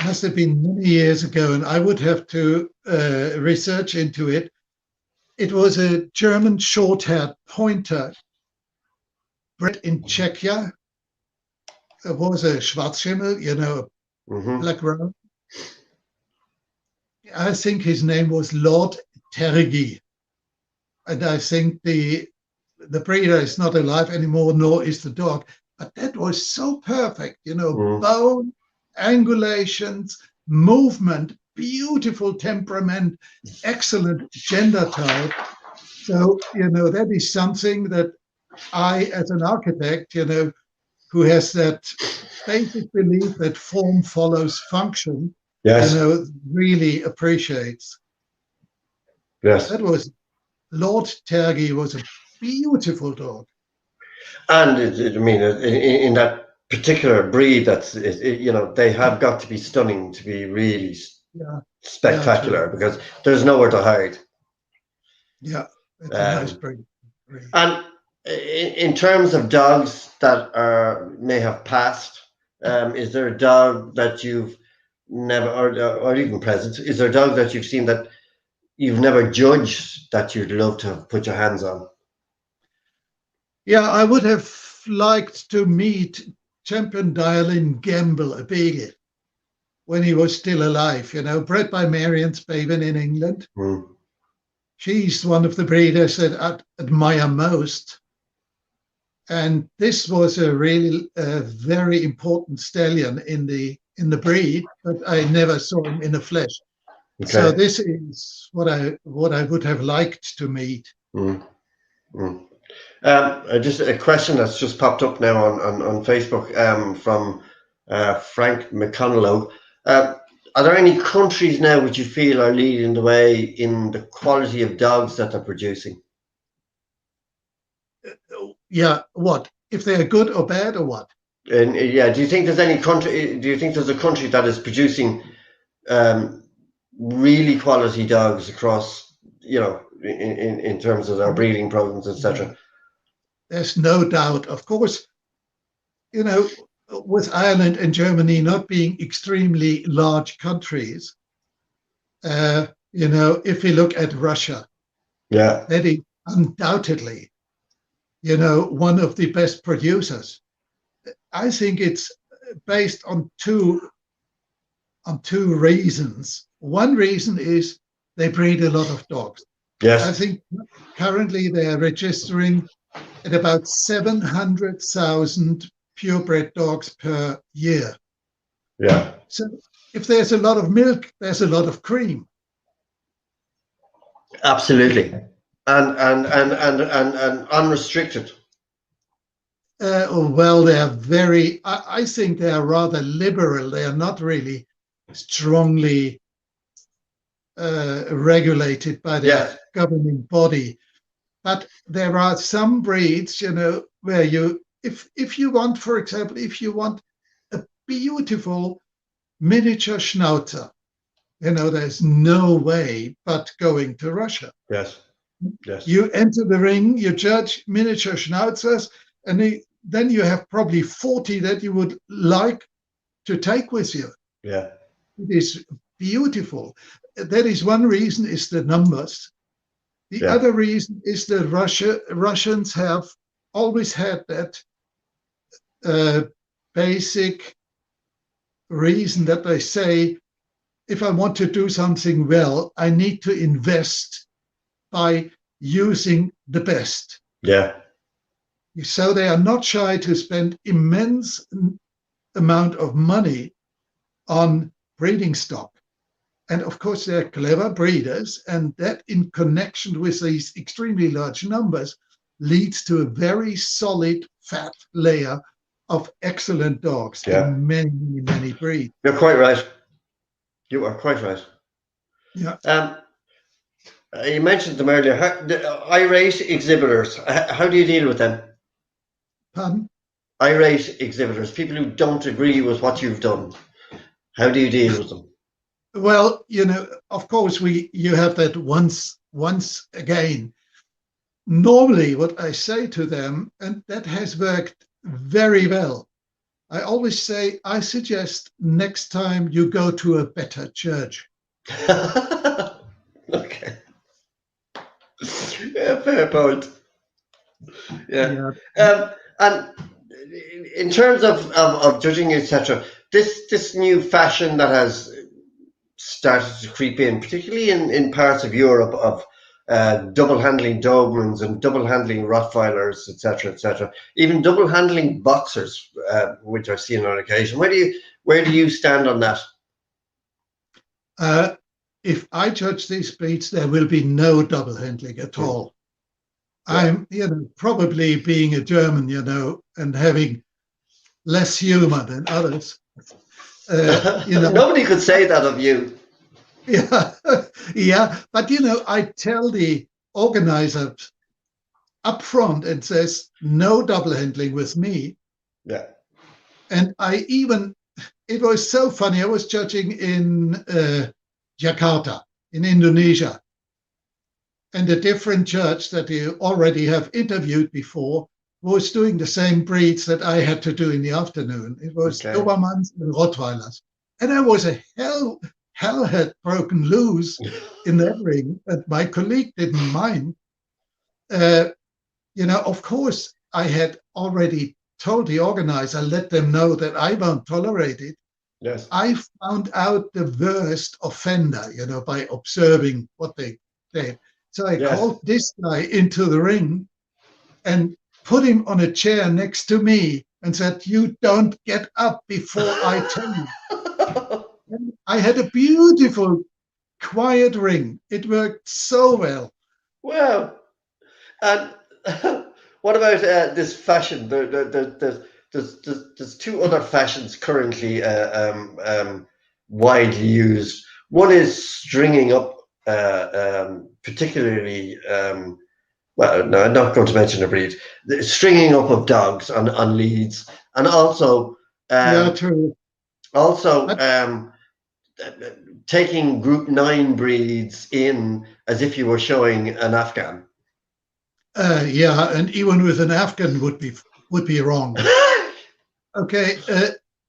Must have been many years ago, and I would have to research into it. It was a German short-haired pointer bred in Czechia. It was a Schwarzschimmel, Hmm. black round. I think his name was Lord Tergi, and I think the breeder is not alive anymore, nor is the dog. But that was so perfect, Mm. bone, angulations, movement, beautiful temperament, excellent gender type. So, that is something that I, as an architect, who has that basic belief that form follows function, Yes, really appreciates. yes. That was Lord Tergi was a beautiful dog. And I mean, in that particular breed, they have got to be stunning to be really Yeah, yeah, spectacular, true. because there's nowhere to hide. Yeah, it's a nice Um, breed. Breed. and in terms of dogs that may have passed, is there a dog that you've never, or even present, is there a dog that you've seen that you've never judged that you'd love to have put your hands on? Yeah, I would have liked to meet Champion Dialin Gamble, a beagle, when he was still alive, bred by Marion Spaven in England. Mm. She's one of the breeders that I admire most. And this was a really very important stallion in the breed, but I never saw him in the flesh. So Okay. this is what I would have liked to meet. Mm. Mm. Just a question that's just popped up now on Facebook, from Frank McConnellow. Are there any countries now which you feel are leading the way in the quality of dogs that they're producing? Yeah, what? If they're good or bad or what? And yeah, do you think there's any country? Do you think there's a country that is producing um, really quality dogs across, in terms of their breeding programs, Yeah, etc.? there's no doubt. Of course, you know, with Ireland and Germany not being extremely large countries, if we look at Russia, Yeah, that is undoubtedly, one of the best producers. I think it's based on two reasons. One reason is they breed a lot of dogs. I yes, think currently they are registering at about 700,000 purebred dogs per year. yeah, So if there's a lot of milk, there's a lot of cream. absolutely, and unrestricted. Well, they are I think they are rather liberal. They are not really strongly regulated by their Yes, governing body. But there are some breeds, where if you want, for example, if you want a beautiful miniature schnauzer, there's no way but going to Russia. yes, yes, You enter the ring, you judge miniature schnauzers, and then you have probably 40 that you would like to take with you. yeah, It is beautiful. That is one reason, is the numbers. The yeah, other reason is that Russians have always had that uh, basic reason that they say, if I want to do something well, I need to invest by using the best. yeah, So they are not shy to spend immense amount of money on breeding stock. And of course, they're clever breeders, and that in connection with these extremely large numbers leads to a very solid fat layer of excellent dogs yeah. in many, many, many breeds. You're quite right. You are quite right. Yeah. Um, you mentioned them earlier. The irate exhibitors. How do you deal with them? Pardon? Irate exhibitors, people who don't agree with what you've done. How do you deal with them? Well, of course, you have that once again. Normally, what I say to them, and that has worked very well, I always say, I suggest next time you go to a better church. Okay. Yeah, fair point. Yeah. Yeah. And in terms of judging, etc., this new fashion that has started to creep in, particularly in parts of Europe, of double handling Dobermans and double handling Rottweilers, etc., even double handling boxers, which I've seen on occasion. Where do you stand on that? If I judge these breeds, there will be no double handling at all. Yeah. I'm, probably being a German, and having less humor than others. Nobody could say that of you. Yeah, yeah. But I tell the organizers up front and says no double handling with me. Yeah. And it was so funny. I was judging in Jakarta, in Indonesia, and a different judge that you already have interviewed before was doing the same breeds that I had to do in the afternoon. It was Dobermans and Rottweilers. And I was hell had broken loose in that ring, and my colleague didn't mind. Of course, I had already told the organizer, let them know that I won't tolerate it. Yes. I found out the worst offender, by observing what they did. So I called this guy into the ring and put him on a chair next to me and said, you don't get up before I tell you. And I had a beautiful, quiet ring. It worked so well. Wow. And what about this fashion? There's two other fashions currently widely used. One is stringing up, particularly. Well, no, I'm not going to mention a breed. The stringing up of dogs on leads, and also True. Also, taking Group 9 breeds in as if you were showing an Afghan. And even with an Afghan would be wrong. Okay.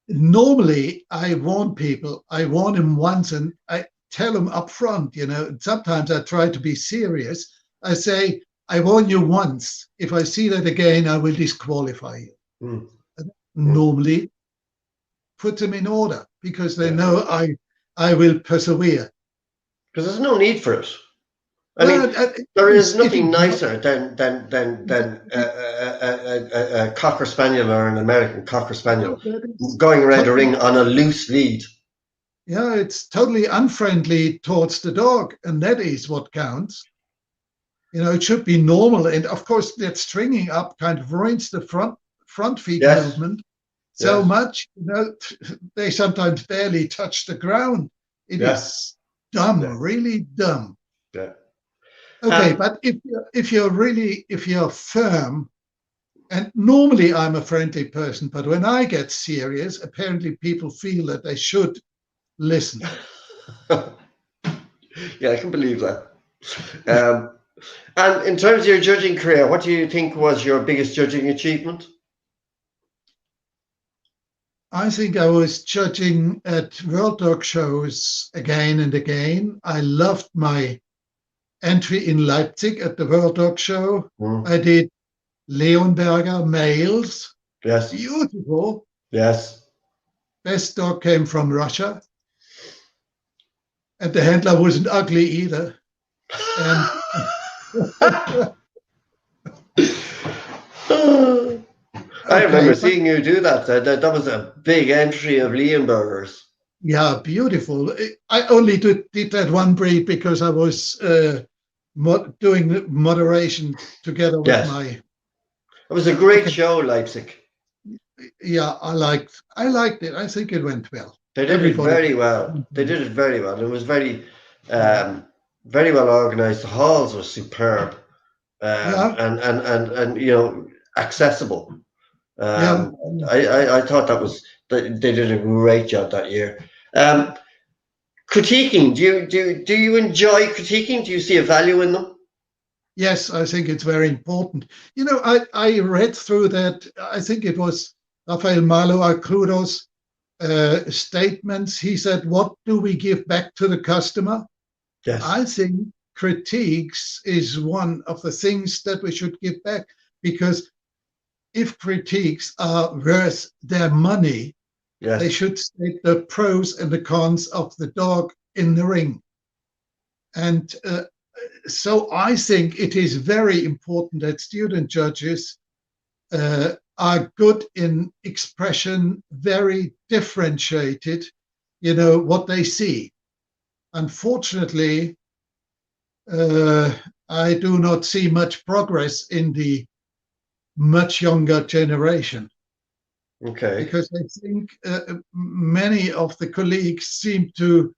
Normally, I warn people. I warn them once, and I tell them up front. Sometimes I try to be serious. I say, I warn you once. If I see that again, I will disqualify you. Normally, put them in order because they know I will persevere. Because there's no need for it. I mean, there is nothing nicer than a Cocker Spaniel or an American Cocker Spaniel going around the ring on a loose lead. Yeah, it's totally unfriendly towards the dog, and that is what counts. It should be normal, and of course, that stringing up kind of ruins the front feet movement so much. They sometimes barely touch the ground. It is dumb, really dumb. Yeah. Okay, but if you're firm, and normally I'm a friendly person, but when I get serious, apparently people feel that they should listen. Yeah, I can believe that. And in terms of your judging career, what do you think was your biggest judging achievement? I think I was judging at World Dog shows again and again. I loved my entry in Leipzig at the World Dog Show. I did Leonberger males. Yes. Beautiful. Yes. Best dog came from Russia. And the handler wasn't ugly either. And I remember seeing you do that. That was a big entry of Leonbergers. Yeah, beautiful. I only did that one breed because I was doing moderation together with my. It was a great show, Leipzig. Yeah, I liked it. I think it went well. They did it very well. They did it very well. It was very well organized. The halls were superb, and accessible. I thought they did a great job that year. Critiquing. Do you enjoy critiquing? Do you see a value in them? Yes, I think it's very important. I read through that. I think it was Rafael Malo Arcudo's statements. He said, "What do we give back to the customer?" Yes. I think critiques is one of the things that we should give back, because if critiques are worth their money, Yes. they should state the pros and the cons of the dog in the ring. And so I think it is very important that student judges are good in expression, very differentiated, what they see. Unfortunately, I do not see much progress in the much younger generation. Okay. Because I think many of the colleagues seem to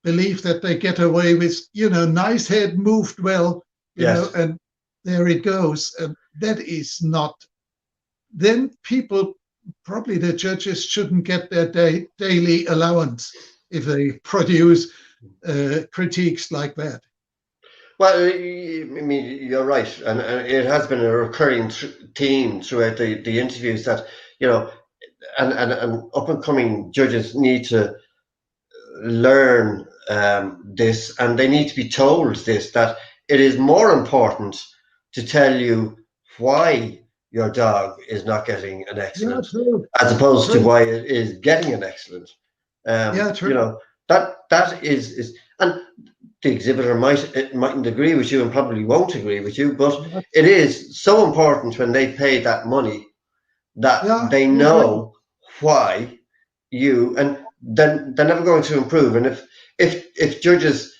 believe that they get away with, nice head moved well, Yes. and there it goes. And that is not. Then people, probably the judges, shouldn't get their daily allowance if they produce critiques like that. Well, I mean, you're right, and it has been a recurring theme throughout the interviews that, and up and coming judges need to learn this, and they need to be told this, that it is more important to tell you why your dog is not getting an excellent, as opposed to why it is getting an excellent. True. That is, and the exhibitor mightn't agree with you and probably won't agree with you, but it is so important when they pay that money that they know why you, and then they're never going to improve. And if judges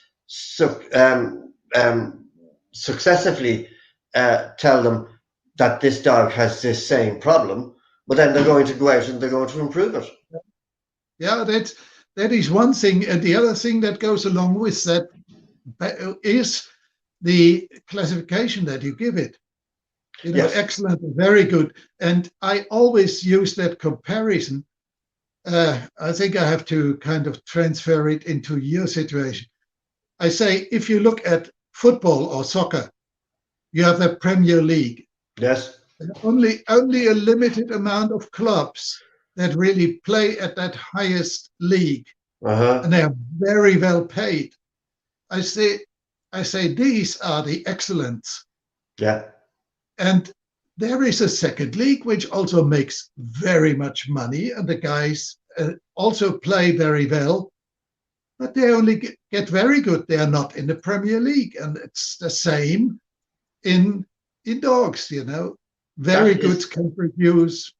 successively tell them that this dog has this same problem, but then they're going to go out and they're going to improve it. Yeah, that is one thing. And the other thing that goes along with that is the classification that you give it. Yes. Excellent, very good. And I always use that comparison. I think I have to kind of transfer it into your situation. I say, if you look at football or soccer, you have the Premier League. Yes. And only a limited amount of clubs that really play at that highest league. And they are very well paid. I say these are the excellents. Yeah. And there is a second league which also makes very much money, and the guys also play very well, but they only get very good. They are not in the Premier League, and it's the same in dogs. Very good can produce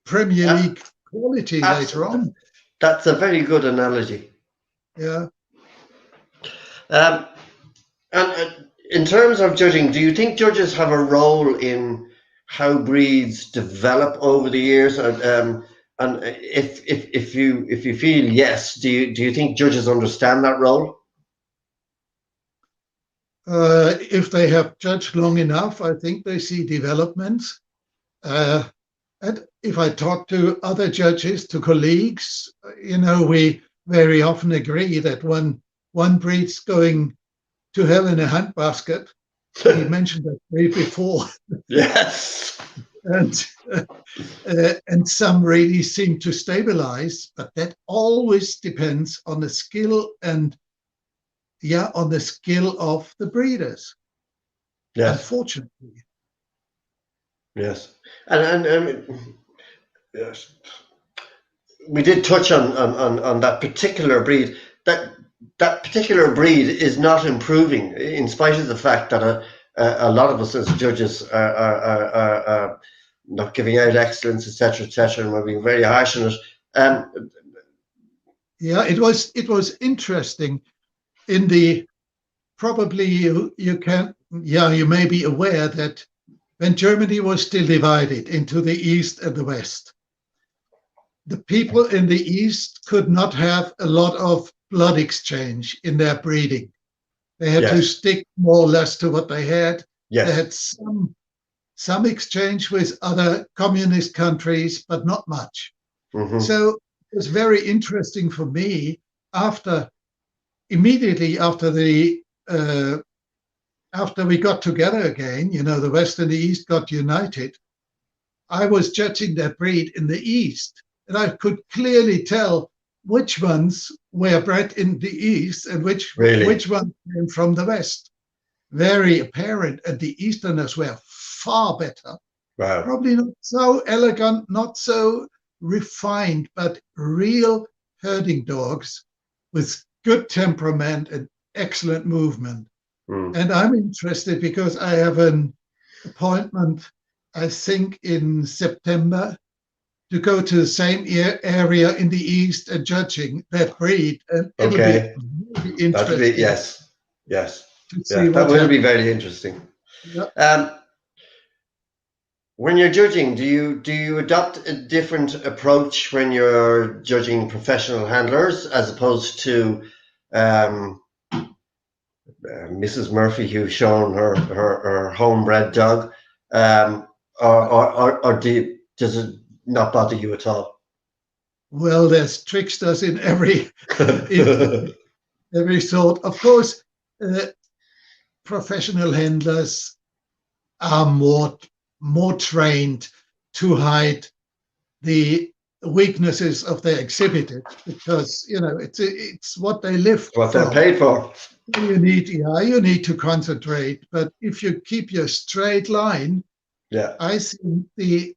Premier League quality later on. That's a very good analogy. Yeah. And in terms of judging, do you think judges have a role in how breeds develop over the years? And if you feel yes, do you think judges understand that role? If they have judged long enough, I think they see developments. And if I talk to other judges, to colleagues, we very often agree that one breed's going to hell in a handbasket. We mentioned that breed before. Yes. And some really seem to stabilize, but that always depends on the skill and on the skill of the breeders. Yes. Unfortunately. Yes. And yes, we did touch on that particular breed. That particular breed is not improving, in spite of the fact that a lot of us as judges are not giving out excellence, etc., and we're being very harsh on it. It was interesting. In the probably you may be aware that when Germany was still divided into the East and the West, the people in the East could not have a lot of blood exchange in their breeding. They had to stick more or less to what they had. Yes. They had some exchange with other communist countries, but not much. Mm-hmm. So it was very interesting for me immediately after after we got together again, the West and the East got united, I was judging that breed in the East, and I could clearly tell which ones were bred in the East and which Really? one came from the West. Very apparent, and the Easterners were far better. Wow. Probably not so elegant, not so refined, but real herding dogs with good temperament and excellent movement. Mm. And I'm interested because I have an appointment, I think, in September to go to the same area in the East and judging that breed. And it'll be Okay. really That'll be, interesting yes. to Yeah, see that what will be happens. very interesting. Yeah. When you're judging, do you adopt a different approach when you're judging professional handlers as opposed to Mrs. Murphy, who's shown her homebred dog, or does it not bother you at all? Well, there's tricksters in every sort. Of course, professional handlers are more trained to hide the weaknesses of their exhibitors because it's what they live What they're from. paid for. You need to concentrate, but if you keep your straight line, Yeah. I think the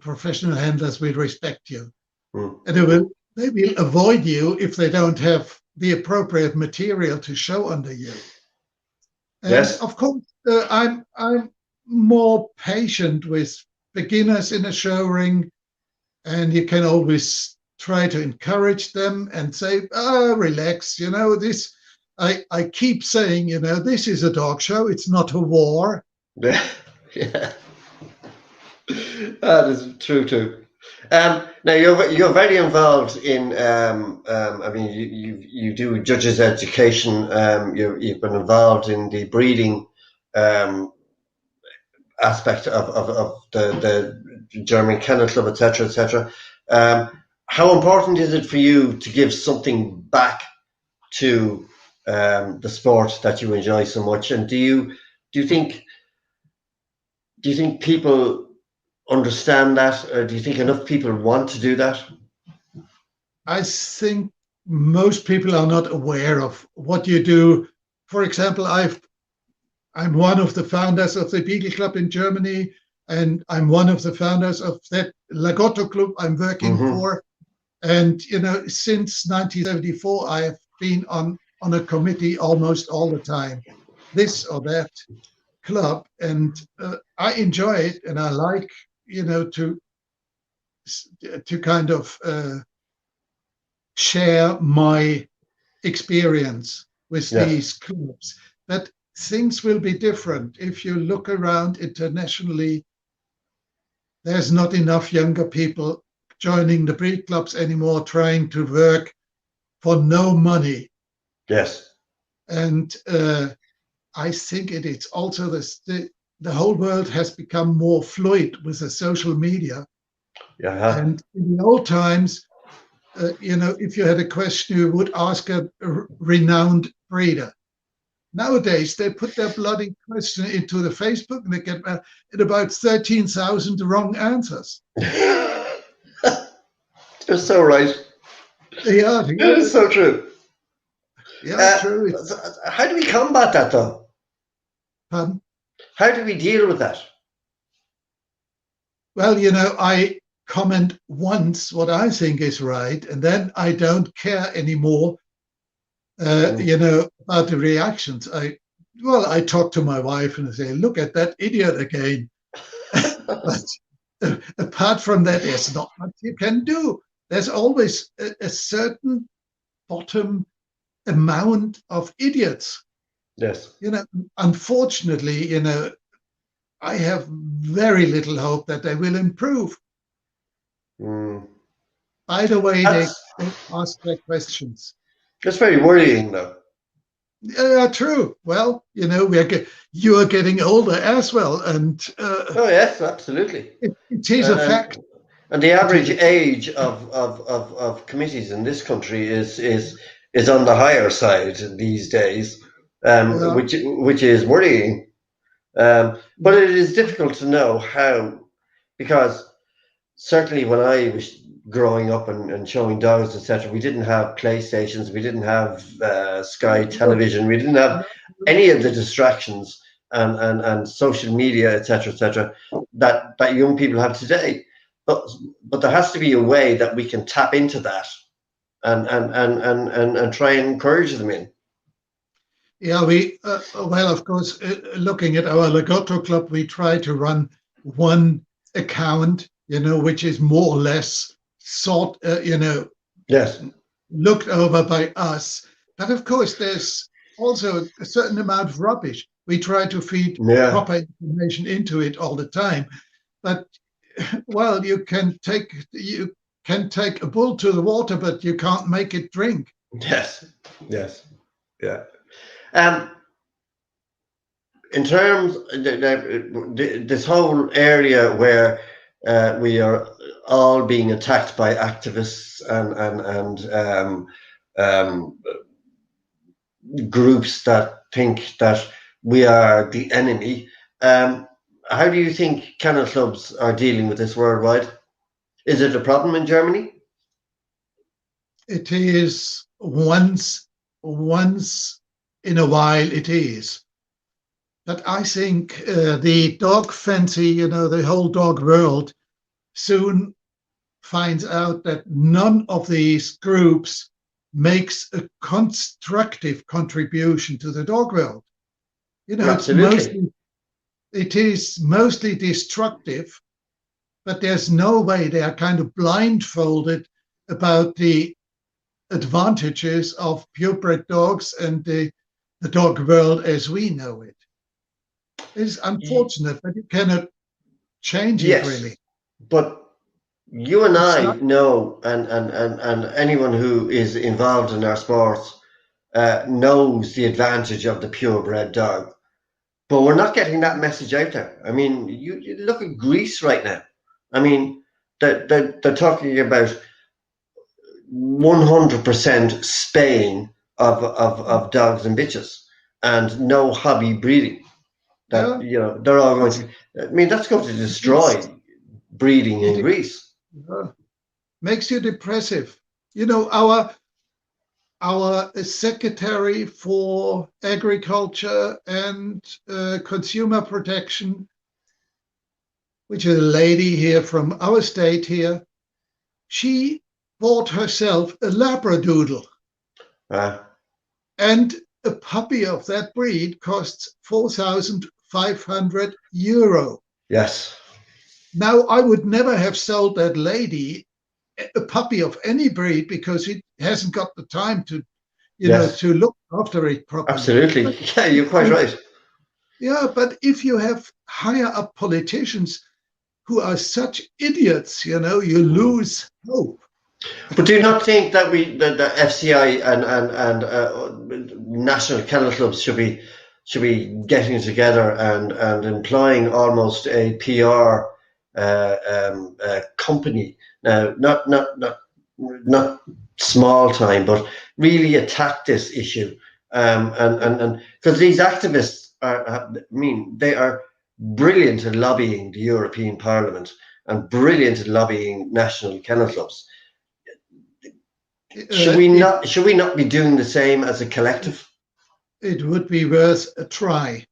professional handlers will respect you, and they will avoid you if they don't have the appropriate material to show under you. And Yes. of course, I'm more patient with beginners in a show ring, and you can always try to encourage them and say, relax, this. I keep saying, this is a dog show, it's not a war. Yeah. That is true too. Now you're very involved in. I mean, you do judges education. You've been involved in the breeding aspect of the German Kennel Club, etc., etc. How important is it for you to give something back to the sport that you enjoy so much? And do you think people understand that, or do you think enough people want to do that? I think most people are not aware of what you do. For example, I'm one of the founders of the Beagle Club in Germany, and I'm one of the founders of that Lagotto Club I'm working for. And since 1974, I have been on a committee almost all the time, this or that club, and I enjoy it, and I like to kind of share my experience with these clubs. But things will be different if you look around internationally. There's not enough younger people joining the breed clubs anymore, trying to work for no money. Yes. And I think it's also the whole world has become more fluid with the social media. Yeah. And in the old times, if you had a question, you would ask a renowned breeder. Nowadays, they put their bloody question into the Facebook and they get about 13,000 wrong answers. You're so right. Yeah, It is so true. Yeah, true. How do we combat that, though? Pardon? How do we deal with that? Well, I comment once what I think is right, and then I don't care anymore, about the reactions. I talk to my wife and I say, look at that idiot again. But apart from that, there's not much you can do. There's always a certain bottom amount of idiots. Yes. Unfortunately, I have very little hope that they will improve. By the way, they ask their questions. That's very worrying, though. Yeah, true. Well, you are getting older as well, and oh yes, absolutely. it is a fact. And the average age of committees in this country is on the higher side these days, which is worrying. But it is difficult to know how, because certainly when I was growing up and showing dogs, etc., we didn't have PlayStations, we didn't have Sky Television, we didn't have any of the distractions and social media, etc., that young people have today. But there has to be a way that we can tap into that and try and encourage them in. Yeah, well, of course, looking at our Lagotto Club, we try to run one account, which is more or less Yes, looked over by us. But of course, there's also a certain amount of rubbish. We try to feed proper information into it all the time. But, well, you can take a bull to the water, but you can't make it drink. Yes, yeah. In terms this whole area where we are all being attacked by activists and groups that think that we are the enemy, how do you think kennel clubs are dealing with this worldwide? Is it a problem in Germany? It is once in a while it is. But I think the dog fancy, the whole dog world soon finds out that none of these groups makes a constructive contribution to the dog world. It is mostly destructive, but there's no way they are kind of blindfolded about the advantages of purebred dogs and the dog world as we know it. It's unfortunate, but you cannot change it really. But you and I know, and anyone who is involved in our sports knows the advantage of the purebred dog. But we're not getting that message out there. I mean, you look at Greece right now. I mean, they're talking about 100% spaying of dogs and bitches and no hobby breeding. That they're all going to. I mean, that's going to destroy breeding in Greece. Makes you depressive. Our Secretary for Agriculture and Consumer Protection, which is a lady here from our state here, she bought herself a Labradoodle. And a puppy of that breed costs €4,500. Yes. Now, I would never have sold that lady a puppy of any breed because it hasn't got the time to, to look after it properly. Absolutely. Yeah, you're quite right. Yeah, but if you have higher up politicians who are such idiots, you lose hope. But do you not think that the FCI and national kennel clubs should be getting together and employing almost a PR company now, not small time, but really attack this issue, and because these activists they are brilliant at lobbying the European Parliament and brilliant at lobbying national kennel clubs. Should we not be doing the same as a collective? It would be worth a try.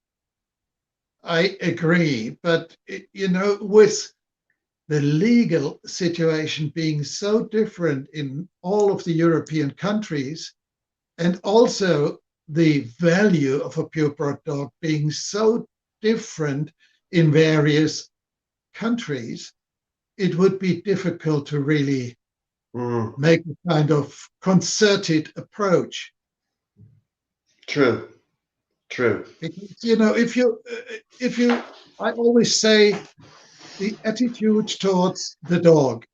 I agree, but with the legal situation being so different in all of the European countries, and also the value of a purebred dog being so different in various countries, it would be difficult to really make a kind of concerted approach. True. Because, I always say the attitude towards the dog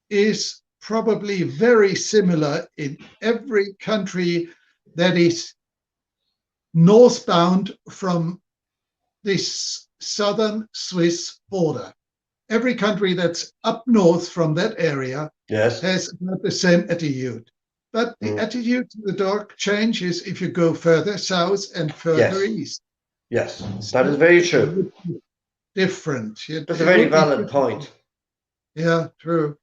is probably very similar in every country that is northbound from this southern Swiss border. every country that's up north from that area Yes. has about the same attitude. But the attitude to the dog changes if you go further south and further Yes. east. Yes. So That is very it true. would be different. That's a It very would be valid different. point. Yeah, true.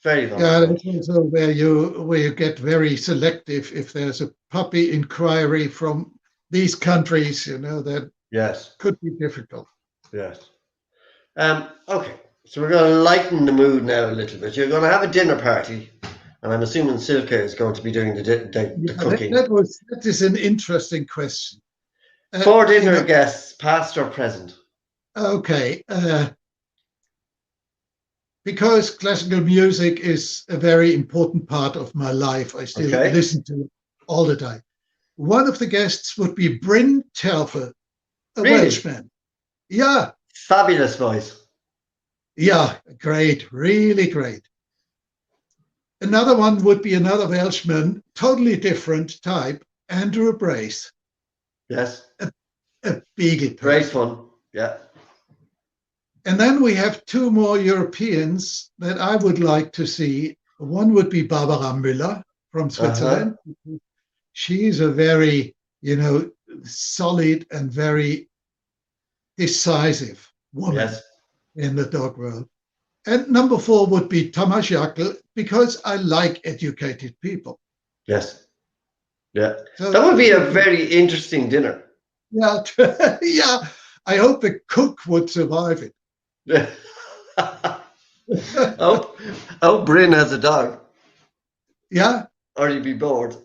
Very valid Yeah, point. that's also where you get very selective. If there's a puppy inquiry from these countries, that Yes. could be difficult. Yes. Okay. So we're going to lighten the mood now a little bit. You're going to have a dinner party, and I'm assuming Silke is going to be doing the Yeah, cooking. that is an interesting question. 4 dinner guests, past or present. Okay. Because classical music is a very important part of my life, I still listen to it all the time. One of the guests would be Bryn Terfel, a Really? Welshman. Yeah. Fabulous voice. Yeah, great, really great. Another one would be another Welshman, totally different type, Andrew Brace. Yes. A beagle person. Great fun. Yeah. And then we have 2 more Europeans that I would like to see. One would be Barbara Müller from Switzerland. She's a very, solid and very decisive woman in the dog world. And number 4 would be Thomas Jackel, because I like educated people. Yes. Yeah. So that would be a very interesting dinner. Yeah. Yeah. I hope the cook would survive it. Yeah. Oh, Bryn has a dog. Yeah. Or you'd be bored.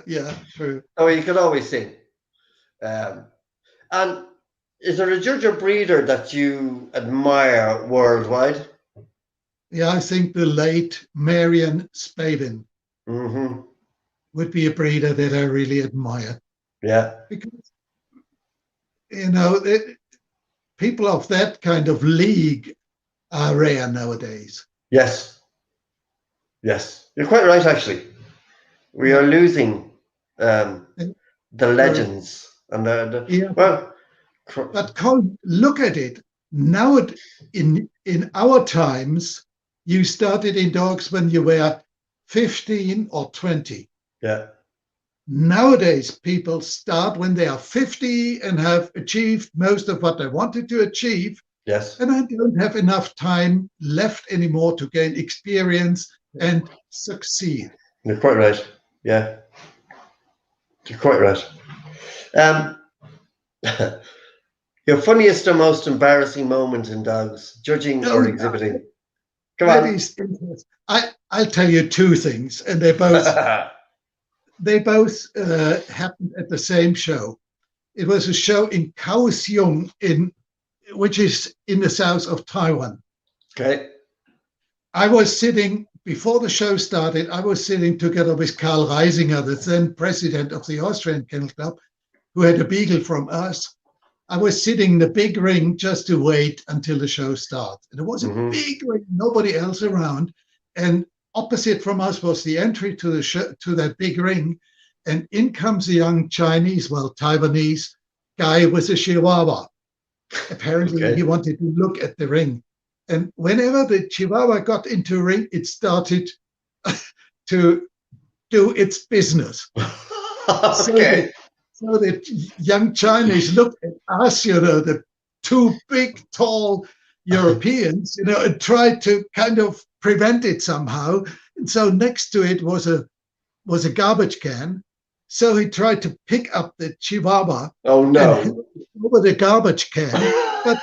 Yeah, true. Oh, you can always sing. And is there a judge or breeder that you admire worldwide? Yeah, I think the late Marion Spavin would be a breeder that I really admire. Yeah. Because, people of that kind of league are rare nowadays. Yes. Yes. You're quite right, actually. We are losing the legends. And but Colin, look at it. Now, in our times, you started in dogs when you were 15 or 20. Yeah. Nowadays, people start when they are 50 and have achieved most of what they wanted to achieve. Yes. And I don't have enough time left anymore to gain experience and succeed. You're quite right. Yeah. You're quite right. Your funniest or most embarrassing moment in dogs, judging or exhibiting? Come on. That is interesting. I'll tell you 2 things, and they both happened at the same show. It was a show in Kaohsiung, which is in the south of Taiwan. Okay. I was sitting, before the show started, I was sitting together with Karl Reisinger, the then president of the Austrian Kennel Club, who had a beagle from us. I was sitting in the big ring just to wait until the show starts. And it was a big ring, nobody else around. And opposite from us was the entry to the show, to that big ring. And in comes a young Taiwanese guy with a Chihuahua. Apparently, he wanted to look at the ring. And whenever the Chihuahua got into a ring, it started to do its business. So the young Chinese looked at us, the 2 big, tall Europeans, and tried to kind of prevent it somehow. And so next to it was a garbage can. So he tried to pick up the Chihuahua and over the garbage can, but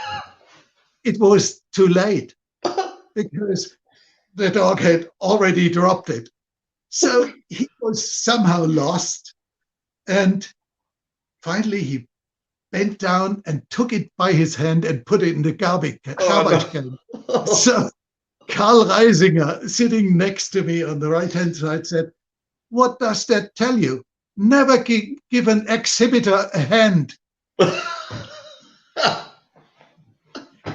it was too late because the dog had already dropped it. So he was somehow lost. And finally, he bent down and took it by his hand and put it in the garbage can. So Karl Reisinger, sitting next to me on the right-hand side, said, "What does that tell you? Never give an exhibitor a hand."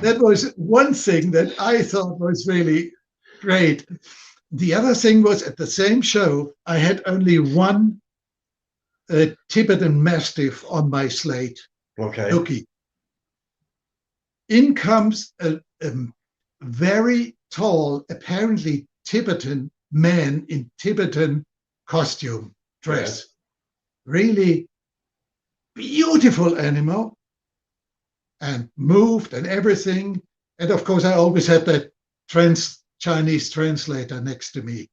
That was one thing that I thought was really great. The other thing was, at the same show, I had only one Tibetan Mastiff on my slate, Dookie. in comes a very tall, apparently Tibetan man in Tibetan costume, dress. Yes. Really beautiful animal, and moved and everything. And of course, I always had that Chinese translator next to me.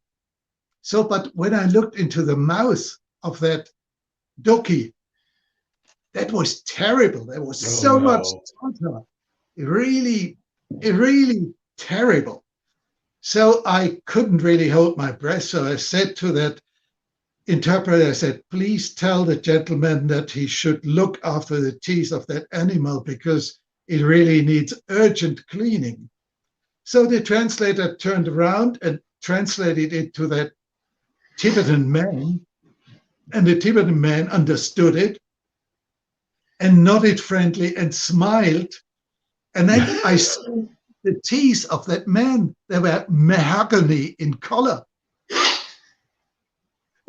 So, but when I looked into the mouth of that donkey, that was terrible. There was so much tartar. Really terrible. So I couldn't really hold my breath. So I said to that interpreter, I said, please tell the gentleman that he should look after the teeth of that animal because it really needs urgent cleaning. So the translator turned around and translated it to that Tibetan man, and the Tibetan man understood it and nodded friendly and smiled. And then I saw the teeth of that man. They were mahogany in color.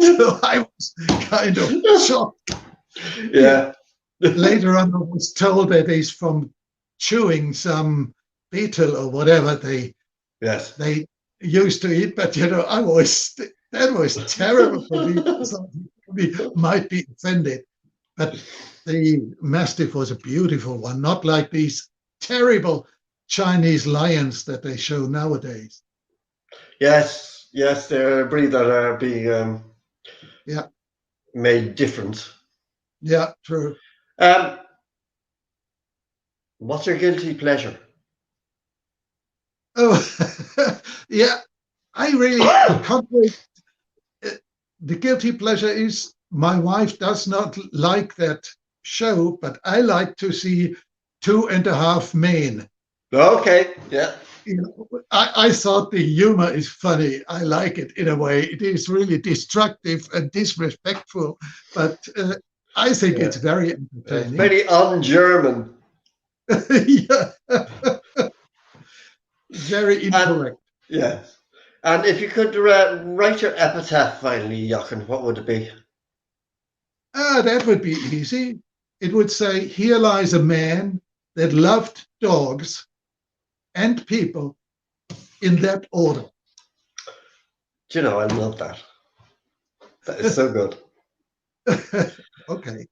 So I was kind of shocked. Yeah. Later on, I was told that he's from chewing some beetle or whatever they used to eat. But that was terrible for me. Somebody might be offended. But the Mastiff was a beautiful one, not like these terrible Chinese lions that they show nowadays. Yes, they're a breed that are being made different. Yeah, true. What's your guilty pleasure? Oh, yeah, I really can't wait. The guilty pleasure is my wife does not like that show, but I like to see 2.5 Men. Okay, yeah. I thought the humor is funny. I like it in a way. It is really destructive and disrespectful, but I think it's very entertaining. It's very un-German. Yeah. Very incorrect. Yes. And if you could write your epitaph finally, Jochen, what would it be? That would be easy. It would say, here lies a man that loved dogs and people in that order. Do you know, I love that. That is so good. Okay.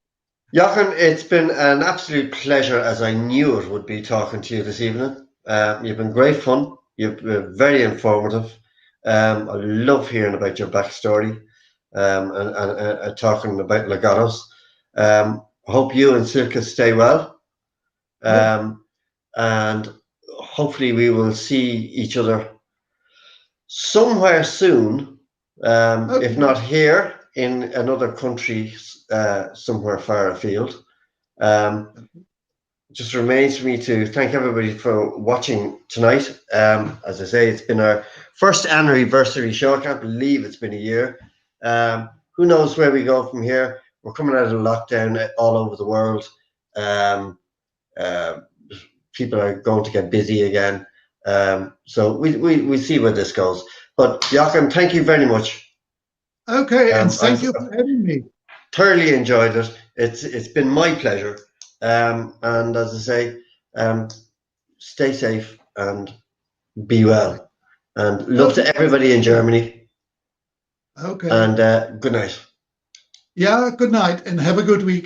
Jochen, it's been an absolute pleasure, as I knew it would be, talking to you this evening. You've been great fun. You've been very informative. I love hearing about your backstory and talking about legatos. I hope you and Silke stay well. And hopefully we will see each other somewhere soon, if not here, in another country, somewhere far afield. Just remains for me to thank everybody for watching tonight. As I say, it's been our first anniversary show. I can't believe it's been a year. Who knows where we go from here? We're coming out of lockdown all over the world. People are going to get busy again. So we see where this goes. But Jochen, thank you very much. Okay, and thank you for having me. Thoroughly enjoyed it. It's been my pleasure. And as I say, stay safe and be well. And love to everybody in Germany. Okay. And good night. Yeah, good night and have a good week.